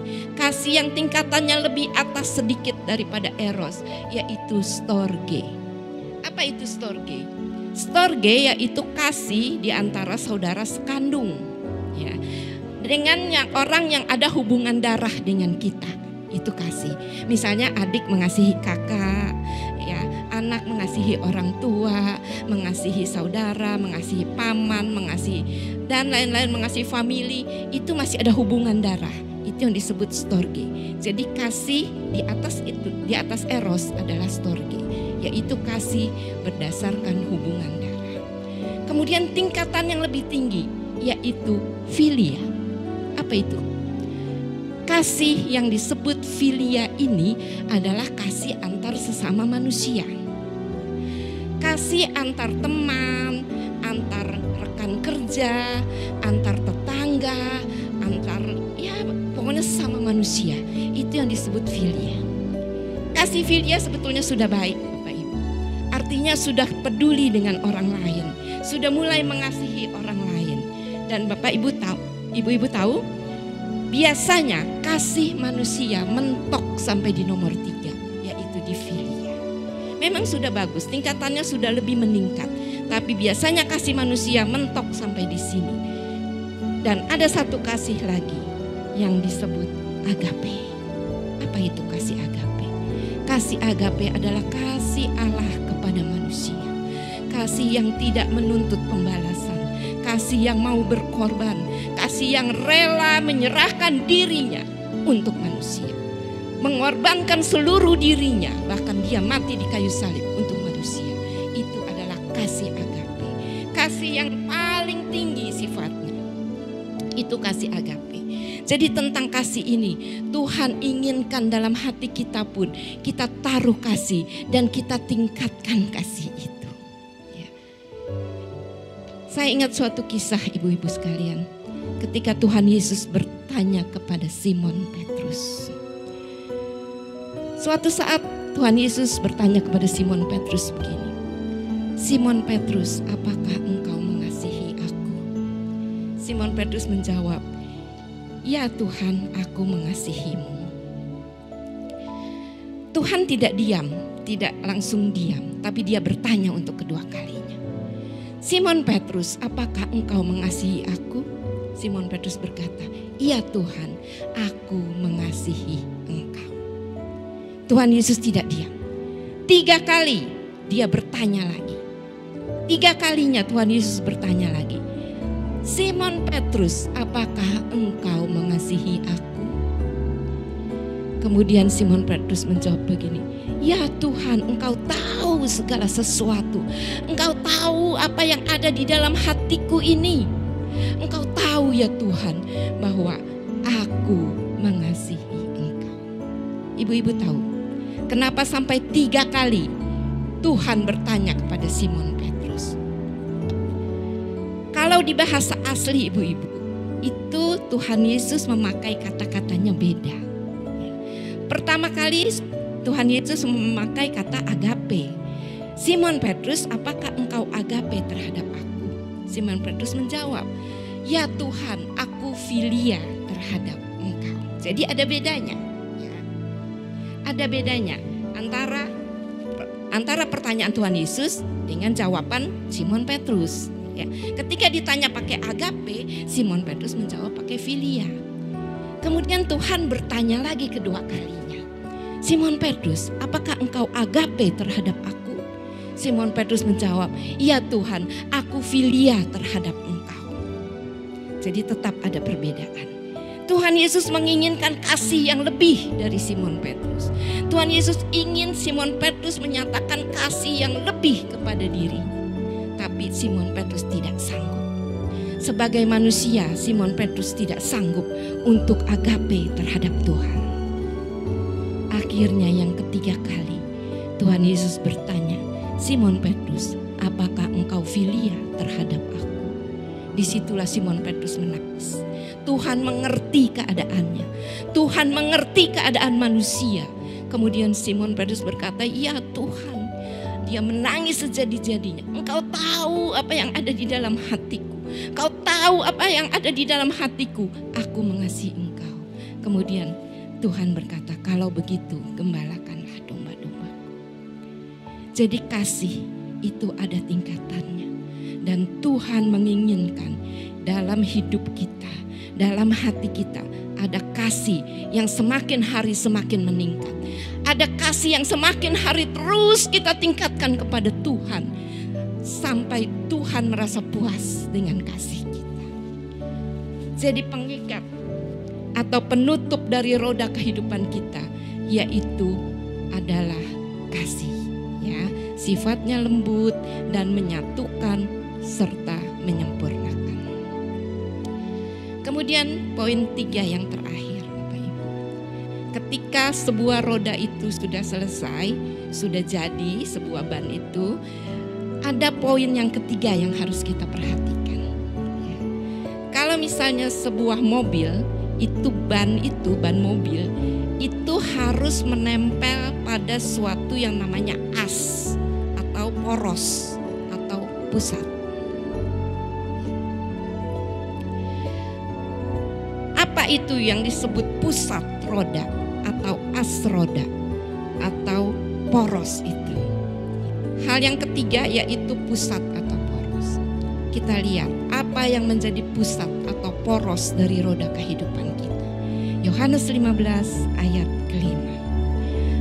yang tingkatannya lebih atas sedikit daripada eros, yaitu storge. Apa itu storge? Storge yaitu kasih di antara saudara sekandung, ya, dengan orang yang ada hubungan darah dengan kita, itu kasih. Misalnya adik mengasihi kakak, ya, anak mengasihi orang tua, mengasihi saudara, mengasihi paman, mengasihi dan lain-lain, mengasihi family, itu masih ada hubungan darah. Itu yang disebut storge. Jadi kasih di atas eros adalah storge, yaitu kasih berdasarkan hubungan darah. Kemudian tingkatan yang lebih tinggi yaitu filia. Apa itu? Kasih yang disebut filia ini adalah kasih antar sesama manusia. Kasih antar teman, antar rekan kerja, antar tetangga, antar pokoknya sesama manusia. Itu yang disebut filia. Kasih filia sebetulnya sudah baik, Bapak Ibu. Artinya sudah peduli dengan orang lain, sudah mulai mengasihi orang lain. Dan Bapak Ibu tahu, Ibu-ibu tahu, biasanya kasih manusia mentok sampai di nomor 3, yaitu di filia. Memang sudah bagus, tingkatannya sudah lebih meningkat, tapi biasanya kasih manusia mentok sampai di sini. Dan ada satu kasih lagi yang disebut agape. Apa itu kasih agape? Kasih agape adalah kasih Allah kepada manusia. Kasih yang tidak menuntut pembalasan, kasih yang mau berkorban, kasih yang rela menyerahkan dirinya untuk manusia, mengorbankan seluruh dirinya, bahkan dia mati di kayu salib untuk manusia. Itu adalah kasih agape, kasih yang paling tinggi sifatnya. Itu kasih agape. Jadi tentang kasih ini, Tuhan inginkan dalam hati kita pun kita taruh kasih dan kita tingkatkan kasih itu. Ya. Saya ingat suatu kisah ibu-ibu sekalian, ketika Tuhan Yesus bertanya kepada Simon Petrus. Suatu saat Tuhan Yesus bertanya kepada Simon Petrus begini, Simon Petrus, apakah engkau mengasihi aku? Simon Petrus menjawab, ya Tuhan, aku mengasihimu. Tuhan tidak diam, tidak langsung diam, tapi dia bertanya untuk kedua kalinya. Simon Petrus, apakah engkau mengasihi aku? Simon Petrus berkata, iya Tuhan, aku mengasihi engkau. Tuhan Yesus tidak diam. 3 kali dia bertanya lagi. 3 kalinya Tuhan Yesus bertanya lagi, Simon Petrus, apakah engkau mengasihi aku? Kemudian Simon Petrus menjawab begini, ya Tuhan, engkau tahu segala sesuatu. Engkau tahu apa yang ada di dalam hatiku ini. Engkau tahu ya Tuhan bahwa aku mengasihi engkau. Ibu-ibu tahu kenapa sampai 3 kali Tuhan bertanya kepada Simon Petrus? Kalau di bahasa asli ibu-ibu, itu Tuhan Yesus memakai kata-katanya beda. Pertama kali Tuhan Yesus memakai kata agape. Simon Petrus, apakah engkau agape terhadap aku? Simon Petrus menjawab, ya Tuhan, aku filia terhadap engkau. Jadi ada bedanya. Ya. Ada bedanya antara pertanyaan Tuhan Yesus dengan jawaban Simon Petrus. Ya, ketika ditanya pakai agape, Simon Petrus menjawab pakai filia. Kemudian Tuhan bertanya lagi kedua kalinya, Simon Petrus, apakah engkau agape terhadap aku? Simon Petrus menjawab, iya Tuhan, aku filia terhadap engkau. Jadi tetap ada perbedaan. Tuhan Yesus menginginkan kasih yang lebih dari Simon Petrus. Tuhan Yesus ingin Simon Petrus menyatakan kasih yang lebih kepada dirinya. Tapi Simon Petrus tidak sanggup. Sebagai manusia, Simon Petrus tidak sanggup untuk agape terhadap Tuhan. Akhirnya yang ketiga kali Tuhan Yesus bertanya, Simon Petrus, apakah engkau filia terhadap aku? Disitulah Simon Petrus menangis. Tuhan mengerti keadaannya. Tuhan mengerti keadaan manusia. Kemudian Simon Petrus berkata, "Ya Tuhan." Dia menangis sejadi-jadinya. "Engkau tahu apa yang ada di dalam hatiku. Engkau tahu apa yang ada di dalam hatiku. Aku mengasihi engkau." Kemudian Tuhan berkata, "Kalau begitu gembalakanlah domba-dombaku." Jadi kasih itu ada tingkatannya. Dan Tuhan menginginkan dalam hidup kita, dalam hati kita, ada kasih yang semakin hari semakin meningkat. Ada kasih yang semakin hari terus kita tingkatkan kepada Tuhan. Sampai Tuhan merasa puas dengan kasih kita. Jadi pengikat atau penutup dari roda kehidupan kita, yaitu adalah kasih. Ya, sifatnya lembut dan menyatukan serta menyempurnakan. Kemudian poin 3 yang terakhir, Bapak Ibu. Ketika sebuah roda itu sudah selesai, sudah jadi sebuah ban itu, ada poin yang ketiga yang harus kita perhatikan. Ya. Kalau misalnya sebuah mobil, ban mobil itu harus menempel pada suatu yang namanya as atau poros atau pusat. Apa itu yang disebut pusat roda atau as roda atau poros itu? Hal yang ketiga yaitu pusat atau poros. Kita lihat apa yang menjadi pusat atau poros dari roda kehidupan kita. Yohanes 15 ayat ke-5.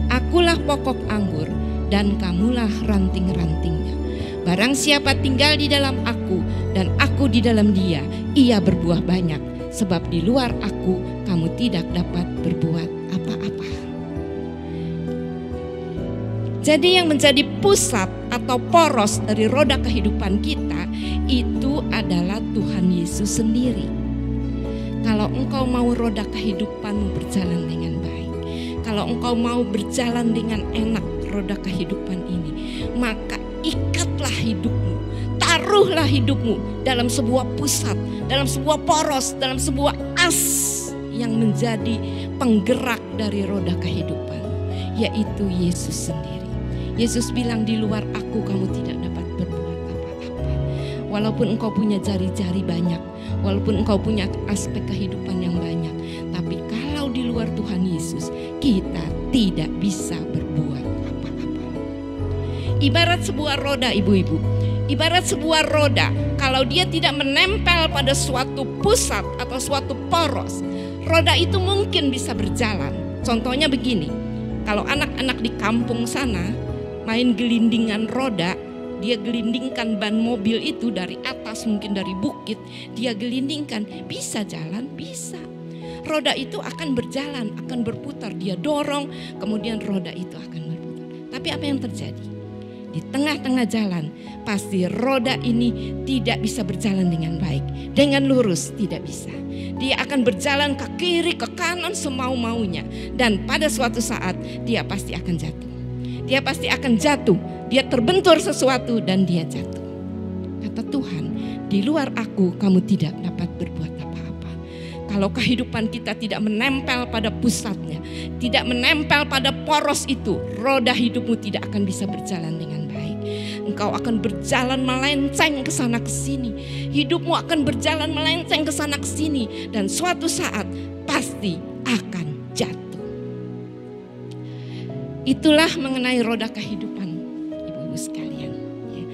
Akulah pokok anggur dan kamulah ranting-rantingnya. Barang siapa tinggal di dalam aku dan aku di dalam dia, ia berbuah banyak. Sebab di luar aku kamu tidak dapat berbuat apa-apa. Jadi yang menjadi pusat atau poros dari roda kehidupan kita itu adalah Tuhan Yesus sendiri. Kalau engkau mau roda kehidupanmu berjalan dengan baik, kalau engkau mau berjalan dengan enak roda kehidupan ini, maka ikatlah hidupmu, taruhlah hidupmu dalam sebuah pusat, dalam sebuah poros, dalam sebuah as yang menjadi penggerak dari roda kehidupan, yaitu Yesus sendiri. Yesus bilang, di luar aku kamu tidak dapat berbuat apa-apa. Walaupun engkau punya jari-jari banyak, walaupun engkau punya aspek kehidupan yang banyak, tapi kalau di luar Tuhan Yesus, kita tidak bisa berbuat apa-apa. Ibarat sebuah roda, ibu-ibu. Ibarat sebuah roda, kalau dia tidak menempel pada suatu pusat atau suatu poros, roda itu mungkin bisa berjalan. Contohnya begini, kalau anak-anak di kampung sana main gelindingan roda, dia gelindingkan ban mobil itu dari atas, mungkin dari bukit, dia gelindingkan, bisa jalan, bisa. Roda itu akan berjalan, akan berputar, dia dorong, kemudian roda itu akan berputar. Tapi apa yang terjadi? Di tengah-tengah jalan, pasti roda ini tidak bisa berjalan dengan baik, dengan lurus tidak bisa. Dia akan berjalan ke kiri, ke kanan semau-maunya, dan pada suatu saat dia pasti akan jatuh. Dia pasti akan jatuh, dia terbentur sesuatu dan dia jatuh. Kata Tuhan, di luar aku kamu tidak dapat berbuat apa-apa. Kalau kehidupan kita tidak menempel pada pusatnya, tidak menempel pada poros itu, roda hidupmu tidak akan bisa berjalan dengan baik. Engkau akan berjalan melenceng ke sana ke sini. Hidupmu akan berjalan melenceng ke sana ke sini, dan suatu saat pasti akan jatuh. Itulah mengenai roda kehidupan, ibu-ibu sekalian. Ya.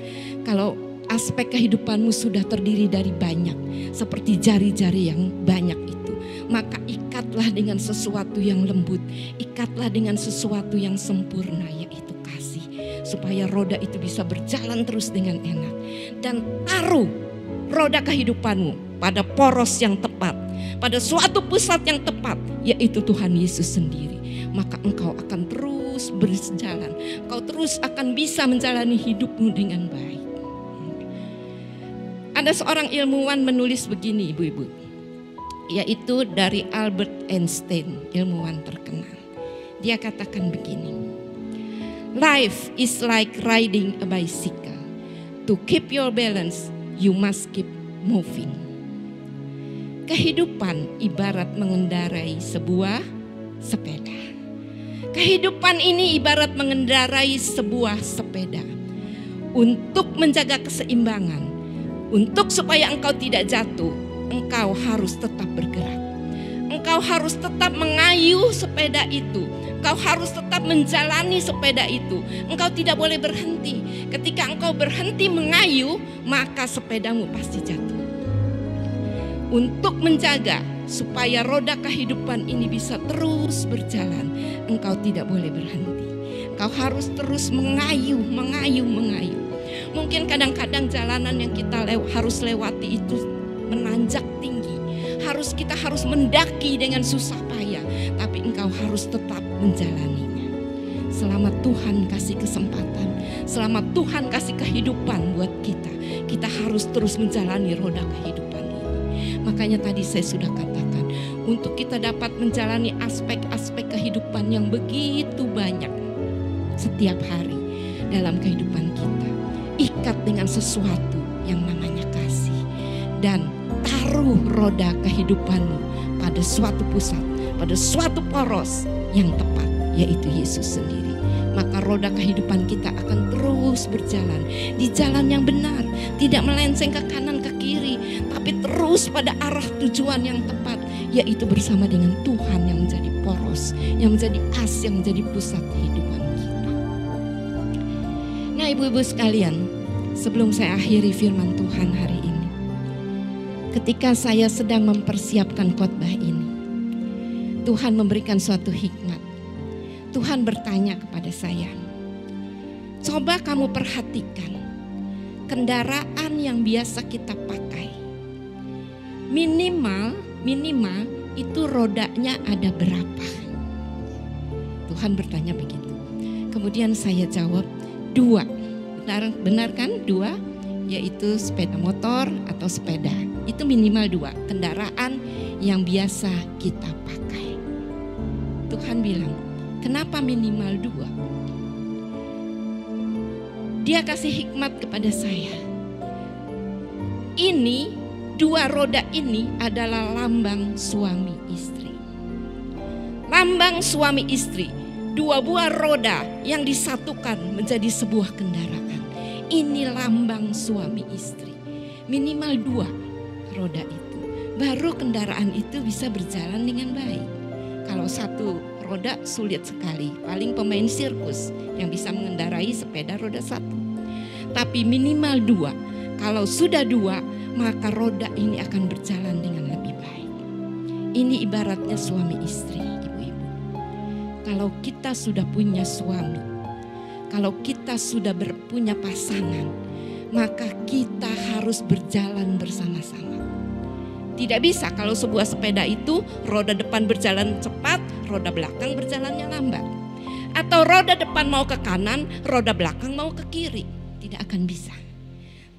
Kalau aspek kehidupanmu sudah terdiri dari banyak, seperti jari-jari yang banyak itu, maka ikatlah dengan sesuatu yang lembut, ikatlah dengan sesuatu yang sempurna, yaitu kasih, supaya roda itu bisa berjalan terus dengan enak. Dan taruh roda kehidupanmu pada poros yang tepat, pada suatu pusat yang tepat, yaitu Tuhan Yesus sendiri. Maka engkau akan terus berjalan, engkau terus akan bisa menjalani hidupmu dengan baik. Ada seorang ilmuwan menulis begini, ibu-ibu, yaitu dari Albert Einstein, ilmuwan terkenal. Dia katakan begini, life is like riding a bicycle. To keep your balance, you must keep moving. Kehidupan ibarat mengendarai sebuah sepeda. Kehidupan ini ibarat mengendarai sebuah sepeda. Untuk menjaga keseimbangan, untuk supaya engkau tidak jatuh, engkau harus tetap bergerak. Engkau harus tetap mengayuh sepeda itu. Engkau harus tetap menjalani sepeda itu. Engkau tidak boleh berhenti. Ketika engkau berhenti mengayuh, maka sepedamu pasti jatuh. Untuk menjaga supaya roda kehidupan ini bisa terus berjalan, engkau tidak boleh berhenti. Engkau harus terus mengayuh. Mungkin kadang-kadang jalanan yang kita harus lewati itu menanjak tinggi. Kita harus mendaki dengan susah payah, tapi engkau harus tetap menjalaninya. Selama Tuhan kasih kesempatan, selama Tuhan kasih kehidupan buat kita, kita harus terus menjalani roda kehidupan ini. Makanya tadi saya sudah katakan, untuk kita dapat menjalani aspek-aspek kehidupan yang begitu banyak setiap hari dalam kehidupan kita, ikat dengan sesuatu yang namanya kasih, dan taruh roda kehidupanmu pada suatu pusat, pada suatu poros yang tepat, yaitu Yesus sendiri. Maka roda kehidupan kita akan terus berjalan di jalan yang benar, tidak melenceng ke kanan ke kiri, tapi terus pada arah tujuan yang tepat, yaitu bersama dengan Tuhan yang menjadi poros, yang menjadi as, yang menjadi pusat kehidupan kita. Nah, ibu-ibu sekalian, sebelum saya akhiri firman Tuhan hari ini, ketika saya sedang mempersiapkan khotbah ini, Tuhan memberikan suatu hikmat. Tuhan bertanya kepada saya, coba kamu perhatikan kendaraan yang biasa kita pakai. Minimal itu rodanya ada berapa? Tuhan bertanya begitu. Kemudian saya jawab 2. Benar kan? 2, yaitu sepeda motor atau sepeda. Itu minimal 2 kendaraan yang biasa kita pakai. Tuhan bilang, kenapa minimal 2? Dia kasih hikmat kepada saya. Ini 2 roda ini adalah lambang suami istri. Lambang suami istri, 2 buah roda yang disatukan menjadi sebuah kendaraan. Ini lambang suami istri. Minimal 2 roda itu, baru kendaraan itu bisa berjalan dengan baik. Kalau 1 roda sulit sekali, paling pemain sirkus yang bisa mengendarai sepeda roda 1. Tapi minimal 2, kalau sudah 2, maka roda ini akan berjalan dengan lebih baik. Ini ibaratnya suami istri, ibu-ibu. Kalau kita sudah punya suami, kalau kita sudah punya pasangan, maka kita harus berjalan bersama-sama. Tidak bisa kalau sebuah sepeda itu roda depan berjalan cepat, roda belakang berjalannya lambat. Atau roda depan mau ke kanan, roda belakang mau ke kiri. Tidak akan bisa.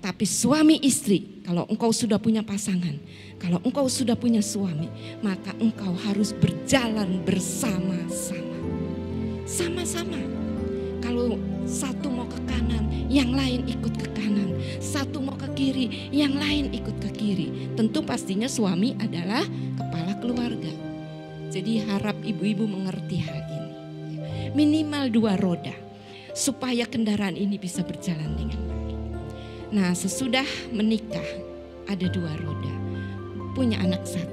Tapi suami istri, kalau engkau sudah punya pasangan, kalau engkau sudah punya suami, maka engkau harus berjalan bersama-sama. Sama-sama. Kalau satu mau ke kanan, yang lain ikut ke kanan. Satu mau ke kiri, yang lain ikut ke kiri. Tentu pastinya suami adalah kepala keluarga. Jadi harap ibu-ibu mengerti hal ini. Minimal 2 roda, supaya kendaraan ini bisa berjalan dengan baik. Nah, sesudah menikah ada 2 roda, punya anak 1.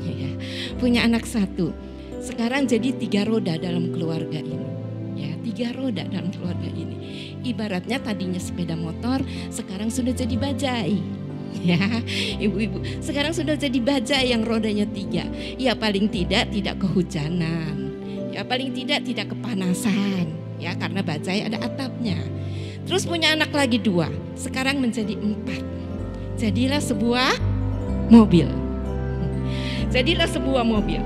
Ya, punya anak 1. Sekarang jadi 3 roda dalam keluarga ini. Ya, 3 roda dalam keluarga ini. Ibaratnya tadinya sepeda motor, sekarang sudah jadi bajai. Ya, ibu-ibu, sekarang sudah jadi bajai yang rodanya 3. Ya paling tidak kehujanan. Ya paling tidak kepanasan. Ya karena bajai ada atapnya. Terus punya anak lagi 2, sekarang menjadi 4. Jadilah sebuah mobil. Jadilah sebuah mobil.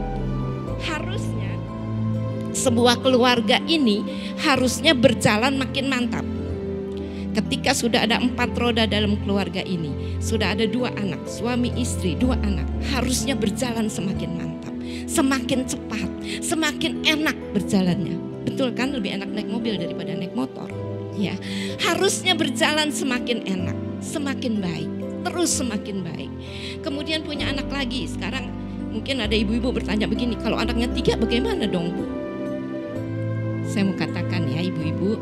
Harusnya sebuah keluarga ini harusnya berjalan makin mantap. Ketika sudah ada 4 roda dalam keluarga ini, sudah ada 2 anak, suami istri, 2 anak, harusnya berjalan semakin mantap, semakin cepat, semakin enak berjalannya. Betul kan, lebih enak naik mobil daripada naik motor. Ya, harusnya berjalan semakin enak, semakin baik. terus semakin baik. Kemudian punya anak lagi. Sekarang mungkin ada ibu-ibu bertanya begini, kalau anaknya 3 bagaimana dong Bu? Saya mau katakan ya ibu-ibu,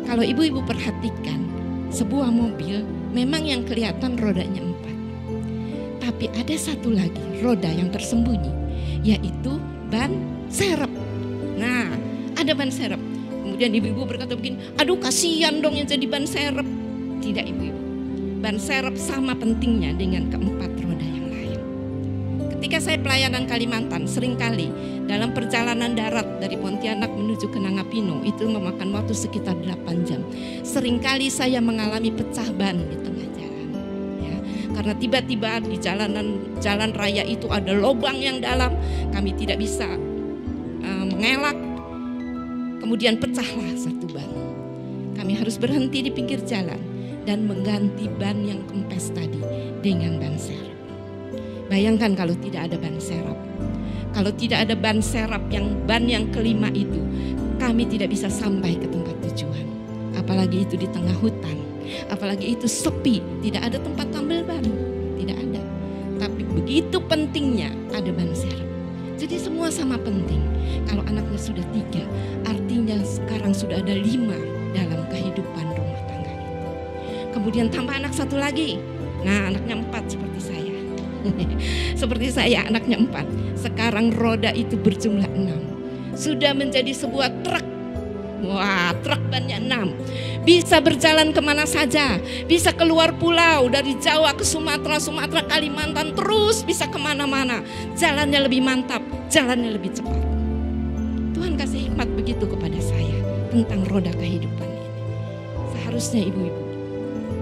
kalau ibu-ibu perhatikan sebuah mobil memang yang kelihatan rodanya 4. Tapi ada satu lagi roda yang tersembunyi, yaitu ban serep. Nah, ada ban serep. Kemudian ibu-ibu berkata begini, aduh kasihan dong yang jadi ban serep. Tidak ibu-ibu, ban serep sama pentingnya dengan keempat roda yang lain. Ketika saya pelayanan Kalimantan, seringkali dalam perjalanan darat dari Pontianak menuju ke Nangapino itu memakan waktu sekitar 8 jam. Seringkali saya mengalami pecah ban di tengah jalan. Ya, karena tiba-tiba di jalan raya itu ada lubang yang dalam, kami tidak bisa mengelak. Kemudian pecahlah satu ban. Kami harus berhenti di pinggir jalan dan mengganti ban yang kempes tadi dengan ban serep. Bayangkan kalau tidak ada ban serep. Kalau tidak ada ban serep ban yang kelima itu, kami tidak bisa sampai ke tempat tujuan. Apalagi itu di tengah hutan, apalagi itu sepi, tidak ada tempat tambal ban, tidak ada. Tapi begitu pentingnya ada ban serep. Jadi semua sama penting. Kalau anaknya sudah 3, artinya sekarang sudah ada 5 dalam kehidupan rumah tangga itu. Kemudian tambah anak satu lagi. Nah, anaknya 4 seperti saya. Seperti saya, anaknya 4. Sekarang roda itu berjumlah 6. Sudah menjadi sebuah truk. Wah, truk bannya 6. Bisa berjalan kemana saja. Bisa keluar pulau dari Jawa ke Sumatera, Sumatera, Kalimantan. Terus bisa kemana-mana. Jalannya lebih mantap, jalannya lebih cepat. Tuhan kasih hikmat begitu kepada saya tentang roda kehidupan ini. Seharusnya ibu-ibu,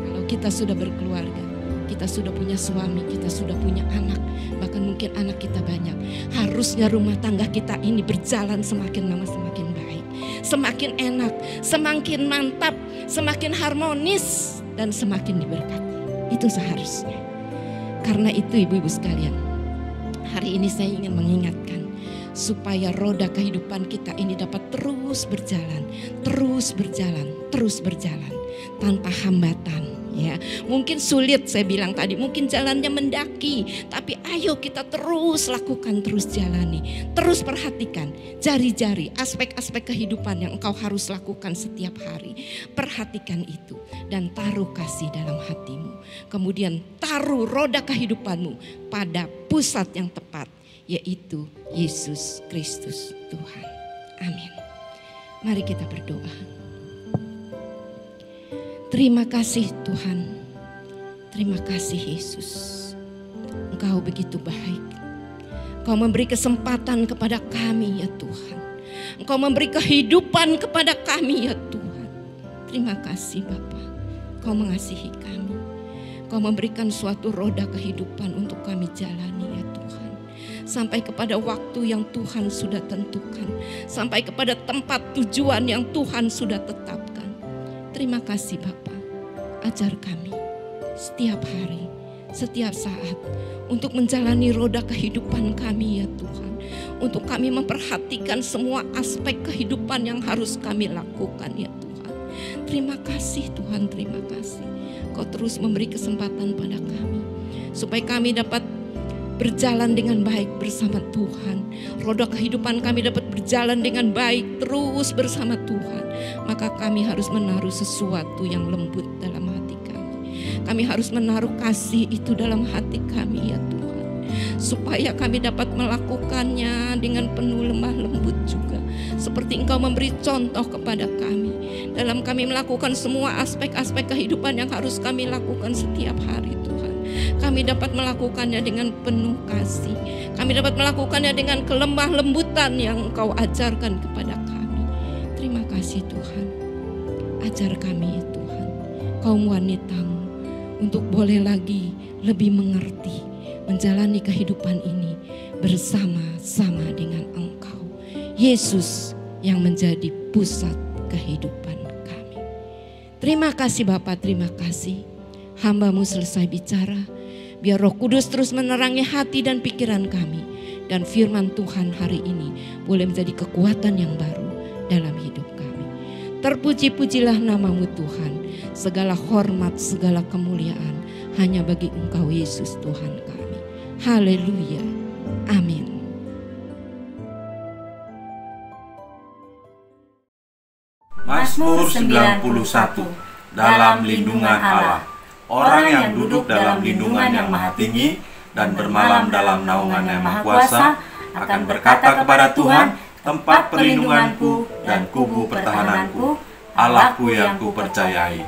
kalau kita sudah berkeluarga, kita sudah punya suami, kita sudah punya anak, bahkan mungkin anak kita banyak, harusnya rumah tangga kita ini berjalan semakin lama semakin baik, semakin enak, semakin mantap, semakin harmonis, dan semakin diberkati. Itu seharusnya. Karena itu ibu-ibu sekalian, hari ini saya ingin mengingatkan supaya roda kehidupan kita ini dapat terus berjalan, terus berjalan, terus berjalan tanpa hambatan. Ya, mungkin sulit saya bilang tadi, mungkin jalannya mendaki, tapi ayo kita terus lakukan, terus jalani, terus perhatikan jari-jari aspek-aspek kehidupan yang engkau harus lakukan setiap hari. Perhatikan itu dan taruh kasih dalam hatimu. Kemudian taruh roda kehidupanmu pada pusat yang tepat, yaitu Yesus Kristus Tuhan. Amin. Mari kita berdoa. Terima kasih Tuhan, terima kasih Yesus. Engkau begitu baik. Engkau memberi kesempatan kepada kami ya Tuhan. Engkau memberi kehidupan kepada kami ya Tuhan. Terima kasih Bapa. Engkau mengasihi kami. Engkau memberikan suatu roda kehidupan untuk kami jalani ya Tuhan. Sampai kepada waktu yang Tuhan sudah tentukan. Sampai kepada tempat tujuan yang Tuhan sudah tetapkan. Terima kasih Bapa, ajar kami setiap hari, setiap saat untuk menjalani roda kehidupan kami ya Tuhan. Untuk kami memperhatikan semua aspek kehidupan yang harus kami lakukan ya Tuhan. Terima kasih Tuhan, terima kasih. Kau terus memberi kesempatan pada kami supaya kami dapat berjalan dengan baik bersama Tuhan. Roda kehidupan kami dapat berjalan dengan baik terus bersama Tuhan. Maka kami harus menaruh sesuatu yang lembut dalam hati kami. Kami harus menaruh kasih itu dalam hati kami ya Tuhan. Supaya kami dapat melakukannya dengan penuh lemah lembut juga. Seperti Engkau memberi contoh kepada kami. Dalam kami melakukan semua aspek-aspek kehidupan yang harus kami lakukan setiap hari Tuhan. Kami dapat melakukannya dengan penuh kasih. Kami dapat melakukannya dengan kelemah lembutan yang Engkau ajarkan kepada kami. Terima kasih Tuhan. Ajar kami ya Tuhan, kaum wanita-Mu, untuk boleh lagi lebih mengerti menjalani kehidupan ini bersama-sama dengan Engkau, Yesus yang menjadi pusat kehidupan kami. Terima kasih Bapa, terima kasih. Hamba-Mu selesai bicara, biar Roh Kudus terus menerangi hati dan pikiran kami, dan firman Tuhan hari ini boleh menjadi kekuatan yang baru dalam hidup kami. Terpuji-pujilah nama-Mu Tuhan, segala hormat, segala kemuliaan hanya bagi Engkau Yesus Tuhan kami. Haleluya. Amin. Mazmur 91. Dalam lindungan Allah. Orang yang duduk dalam lindungan yang maha tinggi dan bermalam dalam naungan yang maha kuasa akan berkata kepada Tuhan, tempat perlindunganku dan kubu pertahananku, Allahku yang kupercayai.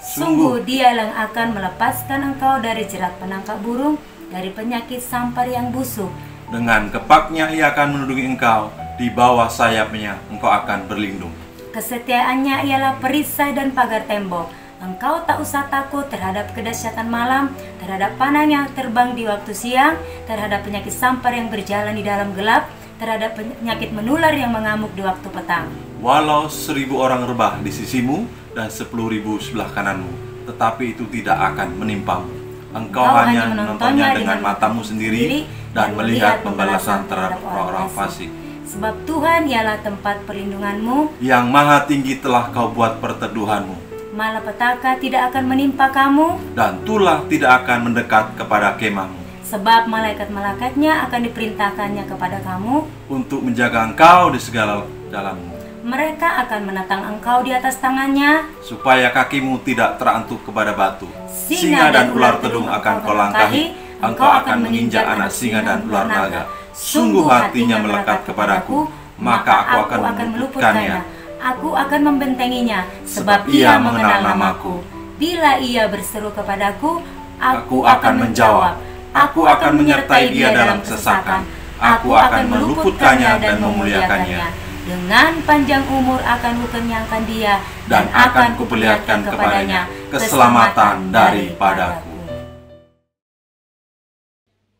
Sungguh Dialah yang akan melepaskan engkau dari jerat penangkap burung, dari penyakit sampar yang busuk. Dengan kepaknya ia akan melindungi engkau, di bawah sayapnya engkau akan berlindung. Kesetiaannya ialah perisai dan pagar tembok. Engkau tak usah takut terhadap kedahsyatan malam, terhadap panah yang terbang di waktu siang, terhadap penyakit sampar yang berjalan di dalam gelap, terhadap penyakit menular yang mengamuk di waktu petang. Walau 1000 orang rebah di sisimu dan 10.000 sebelah kananmu, tetapi itu tidak akan menimpamu. Engkau hanya menontonnya dengan matamu sendiri dan melihat pembalasan terhadap orang-orang fasik. Sebab Tuhan ialah tempat perlindunganmu, Yang maha tinggi telah kau buat perteduhanmu, malapetaka tidak akan menimpa kamu, dan tulah tidak akan mendekat kepada kemahmu. sebab malaikat-malaikatnya akan diperintahkannya kepada kamu, Untuk menjaga engkau di segala jalanmu, mereka akan menatang engkau di atas tangannya, supaya kakimu tidak terantuk kepada batu. Singa dan ular tedung akan kau langkahi, engkau akan menginjak anak singa dan ular naga. Sungguh hatinya melekat kepadaku, maka aku akan meluputkannya. Aku akan membentenginya, sebab ia mengenal namaku. Bila ia berseru kepadaku, aku akan menjawab. Aku akan menyertai dia dalam kesesakan. Aku akan meluputkannya dan memuliakannya. Dengan panjang umur akan kukenyangkan dia, Dan akan kuperlihatkan kepadanya keselamatan daripadaku.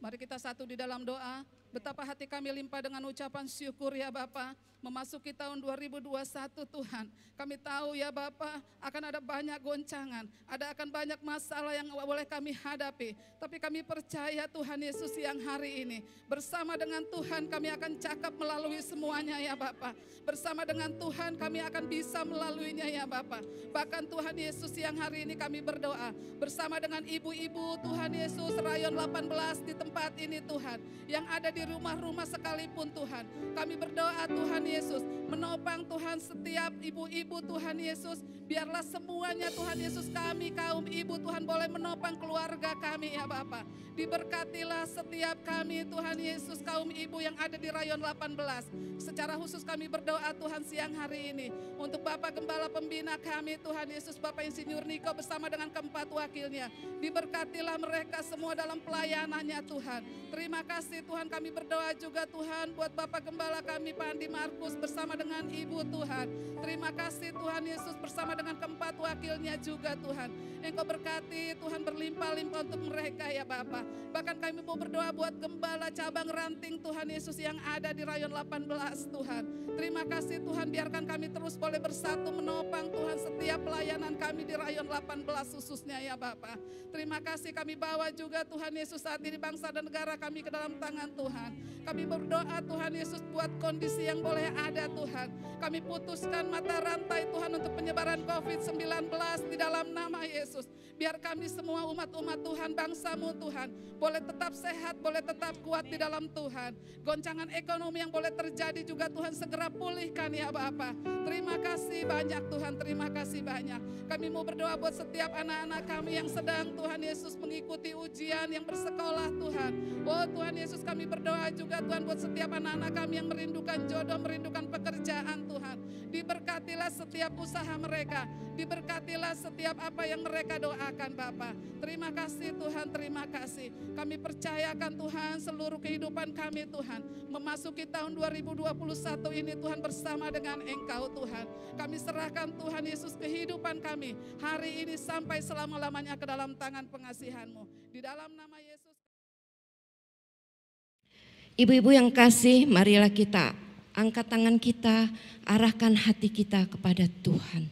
Mari kita satu di dalam doa. Betapa hati kami limpah dengan ucapan syukur ya Bapa. Memasuki tahun 2021 Tuhan, kami tahu ya Bapa akan ada banyak goncangan, akan banyak masalah yang boleh kami hadapi. Tapi kami percaya Tuhan Yesus yang hari ini bersama dengan Tuhan kami akan cakap melalui semuanya ya Bapa. Bersama dengan Tuhan kami akan bisa melaluinya ya Bapa. Bahkan Tuhan Yesus yang hari ini kami berdoa bersama dengan ibu-ibu Tuhan Yesus rayon 18 di tempat ini Tuhan, yang ada di rumah-rumah sekalipun Tuhan. Kami berdoa Tuhan Yesus, menopang Tuhan setiap ibu-ibu Tuhan Yesus. Biarlah semuanya Tuhan Yesus kami kaum ibu Tuhan boleh menopang keluarga kami ya Bapa. Diberkatilah setiap kami Tuhan Yesus kaum ibu yang ada di rayon 18. Secara khusus kami berdoa Tuhan siang hari ini untuk Bapak Gembala Pembina kami Tuhan Yesus, Bapak Insinyur Niko bersama dengan keempat wakilnya. Diberkatilah mereka semua dalam pelayanannya Tuhan. Terima kasih Tuhan, kami berdoa juga Tuhan buat Bapak Gembala kami Pak Andi Markus bersama dengan Ibu Tuhan. Terima kasih Tuhan Yesus bersama dengan keempat wakilnya juga Tuhan. Engkau berkati Tuhan berlimpah-limpah untuk mereka ya Bapak. Bahkan kami mau berdoa buat Gembala cabang Ranting Tuhan Yesus yang ada di rayon 18 Tuhan. Terima kasih Tuhan, biarkan kami terus boleh bersatu menopang Tuhan setiap pelayanan kami di rayon 18 khususnya ya Bapak. Terima kasih, kami bawa juga Tuhan Yesus saat ini bangsa dan negara kami ke dalam tangan Tuhan. Kami berdoa Tuhan Yesus buat kondisi yang boleh ada Tuhan. Kami putuskan mata rantai Tuhan untuk penyebaran COVID-19 di dalam nama Yesus. Biar kami semua umat-umat Tuhan, bangsa-Mu Tuhan, boleh tetap sehat, boleh tetap kuat di dalam Tuhan. Goncangan ekonomi yang boleh terjadi juga Tuhan segera pulihkan ya Bapa. Terima kasih banyak Tuhan, terima kasih banyak. Kami mau berdoa buat setiap anak-anak kami yang sedang Tuhan Yesus mengikuti ujian, yang bersekolah Tuhan. Oh Tuhan Yesus, kami berdoa juga Tuhan buat setiap anak-anak kami yang merindukan jodoh, merindukan pekerjaan Tuhan. Diberkatilah setiap usaha mereka, diberkatilah setiap apa yang mereka doakan Bapa. Terima kasih Tuhan, terima kasih. Kami percayakan Tuhan seluruh kehidupan kami Tuhan, memasuki tahun 2021 ini Tuhan bersama dengan Engkau Tuhan. Kami serahkan Tuhan Yesus kehidupan kami hari ini sampai selama-lamanya ke dalam tangan pengasihan-Mu. Di dalam nama Yesus. Ibu-ibu yang kasih, marilah kita angkat tangan kita, arahkan hati kita kepada Tuhan.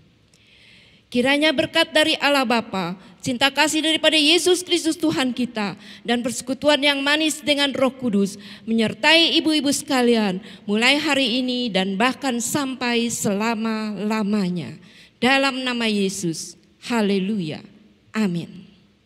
Kiranya berkat dari Allah Bapa, cinta kasih daripada Yesus Kristus Tuhan kita, dan persekutuan yang manis dengan Roh Kudus menyertai ibu-ibu sekalian mulai hari ini dan bahkan sampai selama-lamanya. Dalam nama Yesus, haleluya, amin.